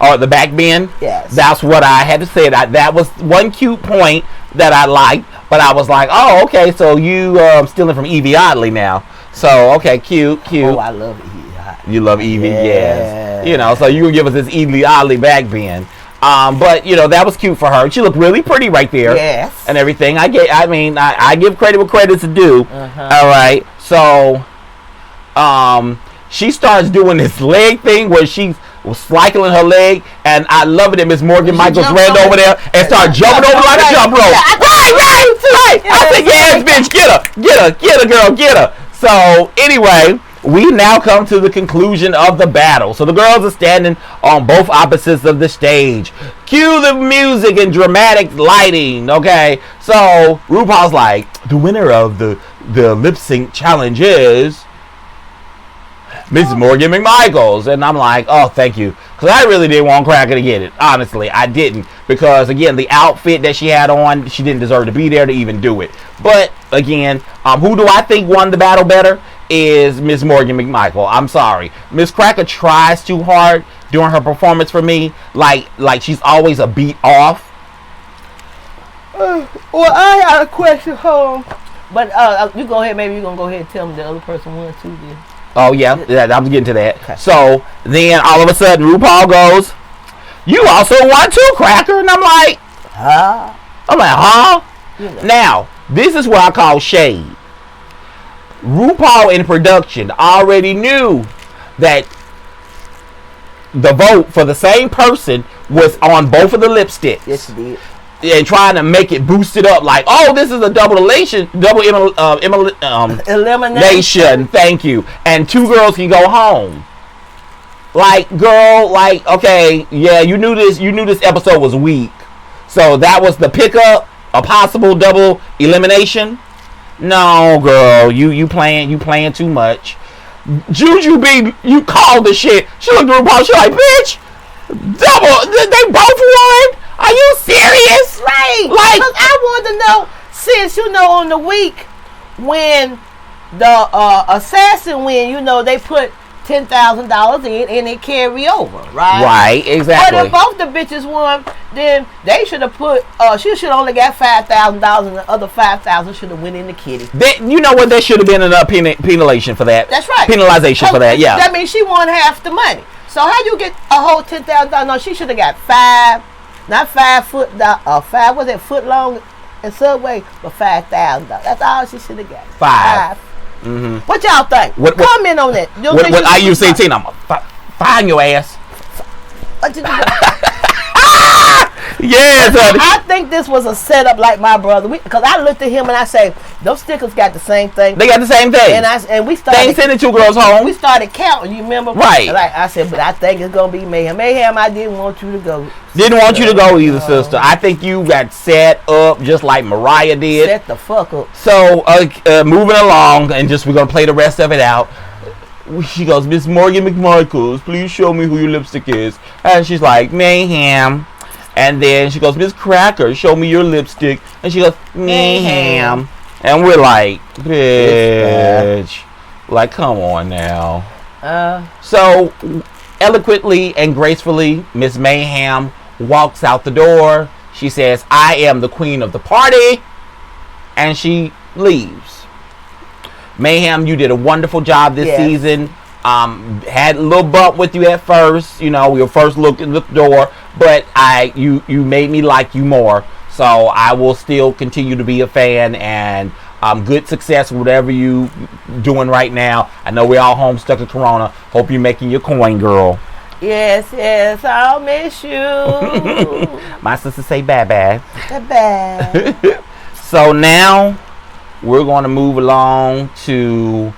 [SPEAKER 2] Oh, the back bend?
[SPEAKER 1] Yes.
[SPEAKER 2] That's what I had to say. That was one cute point that I liked, but I was like, oh, okay, so you stealing from Evie Oddly now. So, okay, cute.
[SPEAKER 1] Oh, I love Evie Oddly.
[SPEAKER 2] You love Evie, yes. You know, so you can give us this Evie Oddly back bend. But you know, that was cute for her. She looked really pretty right there.
[SPEAKER 1] Yes.
[SPEAKER 2] And everything. I give credit where credit's due. All right. So, she starts doing this leg thing where she was cycling her leg, and I love it that Miss Morgan Michaels ran over there and started jumping over like a jump rope. Right. I said, yes, bitch, get her, girl, get her. So anyway, we now come to the conclusion of the battle. So the girls are standing on both opposites of the stage. Cue the music and dramatic lighting. Okay, so RuPaul's like, the winner of the lip sync challenge is Mrs. Morgan Mcmichaels. And I'm like, oh, thank you. Because I really didn't want Cracker to get it. Honestly, I didn't. Because, again, the outfit that she had on, she didn't deserve to be there to even do it. But, again, who do I think won the battle better? Is Miss Morgan Mcmichael. I'm sorry. Miss Cracker tries too hard during her performance for me. Like she's always a beat off.
[SPEAKER 1] Well, I got a question home. But you go ahead. Maybe you're going to go ahead and tell me the other person won too then.
[SPEAKER 2] Oh, yeah. I'm getting to that. Okay. So, then all of a sudden, RuPaul goes, you also won too, Cracker. And I'm like,
[SPEAKER 1] Huh?
[SPEAKER 2] I'm like, huh?
[SPEAKER 1] You know.
[SPEAKER 2] Now, this is what I call shade. RuPaul in production already knew that the vote for the same person was on both of the lipsticks.
[SPEAKER 1] Yes, you did.
[SPEAKER 2] And trying to make it boost it up like, oh, this is a elimination. Thank you. And 2 girls can go home. Like, girl, like, okay, yeah, you knew this episode was weak. So that was the pickup, a possible double elimination. No, girl, you playing too much. Juju B, you called the shit. She looked at RuPaul, she like, bitch, they both won? Are you serious?
[SPEAKER 1] Right.
[SPEAKER 2] Like,
[SPEAKER 1] because I want to know, since on the week when the assassin win, they put $10,000 in and it carry over, right?
[SPEAKER 2] Right, exactly.
[SPEAKER 1] But if both the bitches won, then they should have put. She should only got $5,000, and the other $5,000 should have went in the kitty.
[SPEAKER 2] You know what? There should have been an penalization for that.
[SPEAKER 1] That's right.
[SPEAKER 2] Penalization for that. Yeah.
[SPEAKER 1] That means she won half the money. So how you get a whole $10,000? No, she should have got 5, not 5 foot. 5 was it foot long in Subway, but $5,000. That's all she should have got.
[SPEAKER 2] 5.
[SPEAKER 1] Mm-hmm. What y'all think? Comment on that.
[SPEAKER 2] What I use 18? I'm gonna find your ass.
[SPEAKER 1] What you
[SPEAKER 2] Yes, honey.
[SPEAKER 1] I think this was a setup like my brother. Because I looked at him and I say, those stickers got the same thing.
[SPEAKER 2] They got the same thing.
[SPEAKER 1] And we started.
[SPEAKER 2] They ain't sending 2 girls home.
[SPEAKER 1] We started counting. You remember?
[SPEAKER 2] Right.
[SPEAKER 1] Like I said, but I think it's gonna be Mayhem. Mayhem, I didn't want you to go.
[SPEAKER 2] Didn't want you to go either, sister. I think you got set up just like Mariah did.
[SPEAKER 1] Set the fuck up.
[SPEAKER 2] So, moving along, and we're gonna play the rest of it out. She goes, Miss Morgan Mcmichaels, please show me who your lipstick is. And she's like, Mayhem. And then she goes, Miss Cracker, show me your lipstick. And she goes, Mayhem. And we're like, bitch. Like, come on now. So, eloquently and gracefully, Miss Mayhem walks out the door. She says, I am the queen of the party. And she leaves. Mayhem, you did a wonderful job this season. Had a little bump with you at first. We were first looking at the door. But you made me like you more. So I will still continue to be a fan, and good success whatever you doing right now. I know we're all home stuck in Corona. Hope you're making your coin, girl.
[SPEAKER 1] Yes, I'll miss you.
[SPEAKER 2] My sister say bye-bye.
[SPEAKER 1] Bye-bye.
[SPEAKER 2] So now we're going to move along to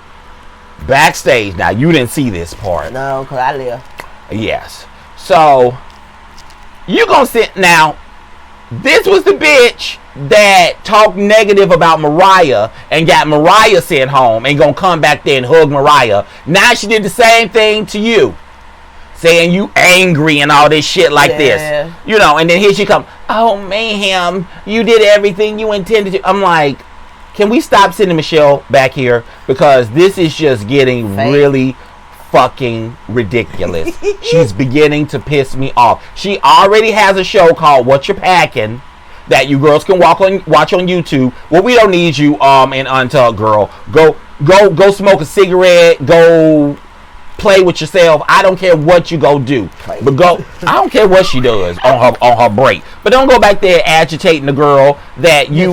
[SPEAKER 2] backstage. Now, you didn't see this part.
[SPEAKER 1] No, because I live.
[SPEAKER 2] Yes. So, you going to sit now. This was the bitch that talked negative about Mariah and got Mariah sent home and going to come back there and hug Mariah. Now she did the same thing to you. Saying you angry and all this shit like this. And then here she come. Oh, Mayhem, you did everything you intended to. I'm like, can we stop sending Michelle back here? Because this is just getting really fucking ridiculous. She's beginning to piss me off. She already has a show called What You're Packing that you girls can watch on YouTube. Well, we don't need you in Untitled, girl. Go smoke a cigarette. Go play with yourself. I don't care what you go do, but go. I don't care what she does on her break, but don't go back there agitating the girl that you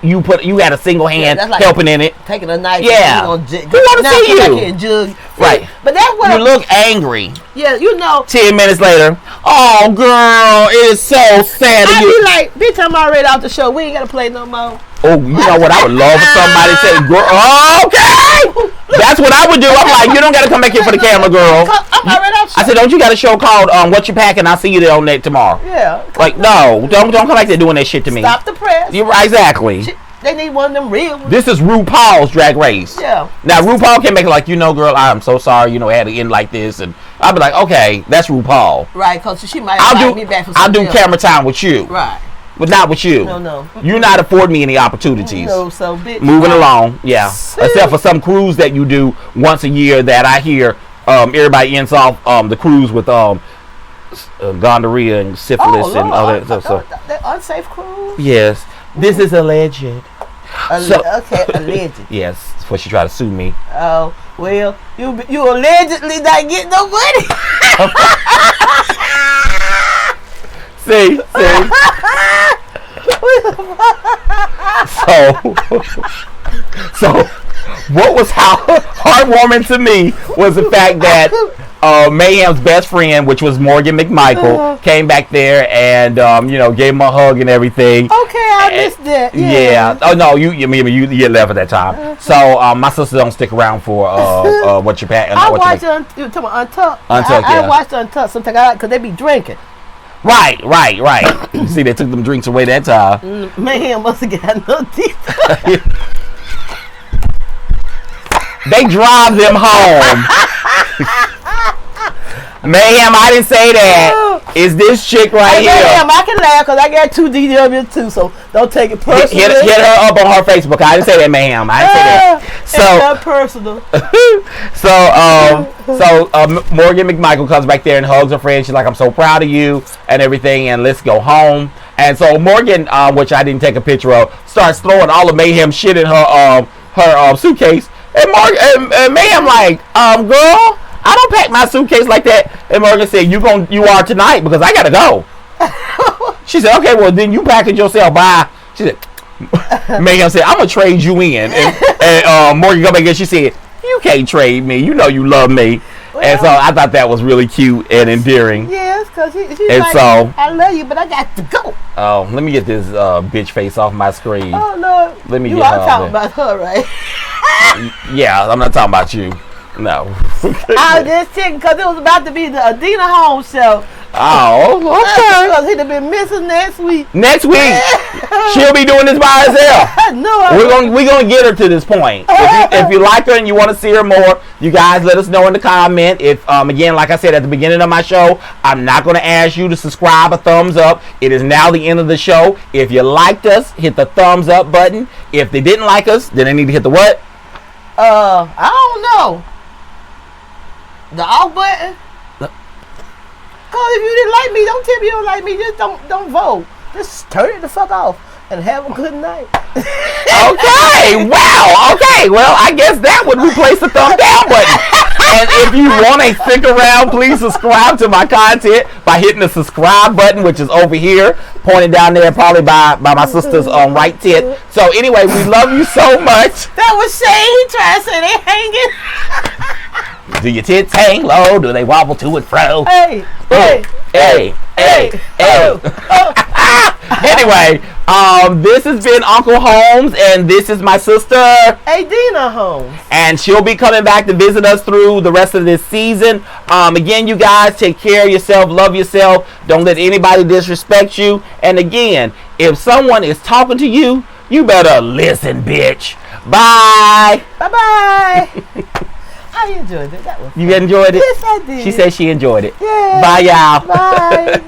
[SPEAKER 2] you had a single hand like helping in it,
[SPEAKER 1] taking a knife.
[SPEAKER 2] Yeah, who want to see you? Right, but that's what you look angry.
[SPEAKER 1] Yeah,
[SPEAKER 2] 10 minutes later, oh girl, it is so sad.
[SPEAKER 1] I be like, bitch, I'm already out the show. We ain't gotta play no more.
[SPEAKER 2] Oh, you know what? I would love for somebody to say, girl, okay. That's what I would do. I'm like, you don't got to come back here for the camera, girl.
[SPEAKER 1] I'm already out.
[SPEAKER 2] I said, don't you got a show called What You Packing? I'll see you there on that tomorrow.
[SPEAKER 1] Yeah.
[SPEAKER 2] Like, no, don't come back there doing that shit to me.
[SPEAKER 1] Stop the press.
[SPEAKER 2] You're right, exactly.
[SPEAKER 1] They need one of them real ones.
[SPEAKER 2] This is RuPaul's Drag Race.
[SPEAKER 1] Yeah.
[SPEAKER 2] Now, RuPaul can make it like, girl, I'm so sorry, it had to end like this. And I'll be like, okay, that's RuPaul.
[SPEAKER 1] Right, because she might invite me back for something
[SPEAKER 2] I'll do
[SPEAKER 1] else.
[SPEAKER 2] camera time with you.
[SPEAKER 1] Right.
[SPEAKER 2] But not with you.
[SPEAKER 1] No.
[SPEAKER 2] You're not affording me any opportunities.
[SPEAKER 1] No, so bitch.
[SPEAKER 2] Moving along, yeah. Except for some cruise that you do once a year that I hear everybody ends off the cruise with gonorrhea and syphilis and other stuff.
[SPEAKER 1] The unsafe cruise?
[SPEAKER 2] Yes. This is alleged.
[SPEAKER 1] Okay, alleged.
[SPEAKER 2] Yes, before she tried to sue me.
[SPEAKER 1] Oh, well, you allegedly not getting no money.
[SPEAKER 2] See. So what was heartwarming to me was the fact that Mayhem's best friend, which was Morgan McMichael, came back there and gave him a hug and everything.
[SPEAKER 1] Okay, I missed that. Yeah.
[SPEAKER 2] Oh no, you left at that time. So my sister don't stick around for what your pat.
[SPEAKER 1] I watch Untucked.
[SPEAKER 2] Untucked,
[SPEAKER 1] I
[SPEAKER 2] yeah.
[SPEAKER 1] watched Untucked sometimes because they be drinking.
[SPEAKER 2] Right. You see, they took them drinks away that time.
[SPEAKER 1] Man, must have got no teeth.
[SPEAKER 2] They drive them home. Mayhem, I didn't say that. It's this chick right here.
[SPEAKER 1] Mayhem, I can laugh because I got 2 DWs too, so don't take it personally.
[SPEAKER 2] Hit her up on her Facebook. I didn't say that, Mayhem. I didn't say that.
[SPEAKER 1] It's not personal.
[SPEAKER 2] So Morgan McMichael comes back there and hugs her friend. She's like, I'm so proud of you and everything, and let's go home. And so Morgan, which I didn't take a picture of, starts throwing all of Mayhem shit in her suitcase. And Mayhem like, girl, I don't pack my suitcase like that. And Morgan said, you are tonight because I gotta go. She said, okay, well then you pack it yourself. Bye. She said, Mayhem said, I'm gonna trade you in. And Morgan go back and she said, you can't trade me. You know you love me. Well, and so I thought that was really cute and endearing.
[SPEAKER 1] Yes, because she's
[SPEAKER 2] and
[SPEAKER 1] like,
[SPEAKER 2] so,
[SPEAKER 1] I love you, but I got to go.
[SPEAKER 2] Oh, let me get this bitch face off my screen.
[SPEAKER 1] Oh, Lord.
[SPEAKER 2] Let me
[SPEAKER 1] you
[SPEAKER 2] get
[SPEAKER 1] are
[SPEAKER 2] her
[SPEAKER 1] talking about her, right?
[SPEAKER 2] Yeah, I'm not talking about you. No.
[SPEAKER 1] I was just checking because it was about to be the Adina Home show.
[SPEAKER 2] Oh, okay.
[SPEAKER 1] Because he'd have been missing next week.
[SPEAKER 2] Next week, she'll be doing this by herself.
[SPEAKER 1] No,
[SPEAKER 2] we're gonna get her to this point. If you like her and you want to see her more, you guys let us know in the comment. If again, like I said at the beginning of my show, I'm not gonna ask you to subscribe or thumbs up. It is now the end of the show. If you liked us, hit the thumbs up button. If they didn't like us, then they need to hit the what?
[SPEAKER 1] I don't know. The off button. Cause if you didn't like me, don't tell me you don't like me. Just don't vote. Just turn it the fuck off and have a good night.
[SPEAKER 2] Okay. Wow. Okay. Well, I guess that would replace the thumb down button. And if you want to stick around, please subscribe to my content by hitting the subscribe button, which is over here, pointed down there, probably by my sister's right tit. So anyway, we love you so much.
[SPEAKER 1] That was Shay. He tried to say they hanging.
[SPEAKER 2] Do your tits hang low? Do they wobble to and fro?
[SPEAKER 1] Hey.
[SPEAKER 2] Anyway, this has been Uncle Holmes, and this is my sister,
[SPEAKER 1] Adina Holmes.
[SPEAKER 2] and she'll be coming back to visit us through the rest of this season. Again, you guys, take care of yourself, love yourself, don't let anybody disrespect you, and again, if someone is talking to you, you better listen, bitch. Bye.
[SPEAKER 1] Bye-bye. I enjoyed it. That was fun.
[SPEAKER 2] You enjoyed it?
[SPEAKER 1] Yes, I did.
[SPEAKER 2] She said she enjoyed it.
[SPEAKER 1] Yeah.
[SPEAKER 2] Bye, y'all.
[SPEAKER 1] Bye.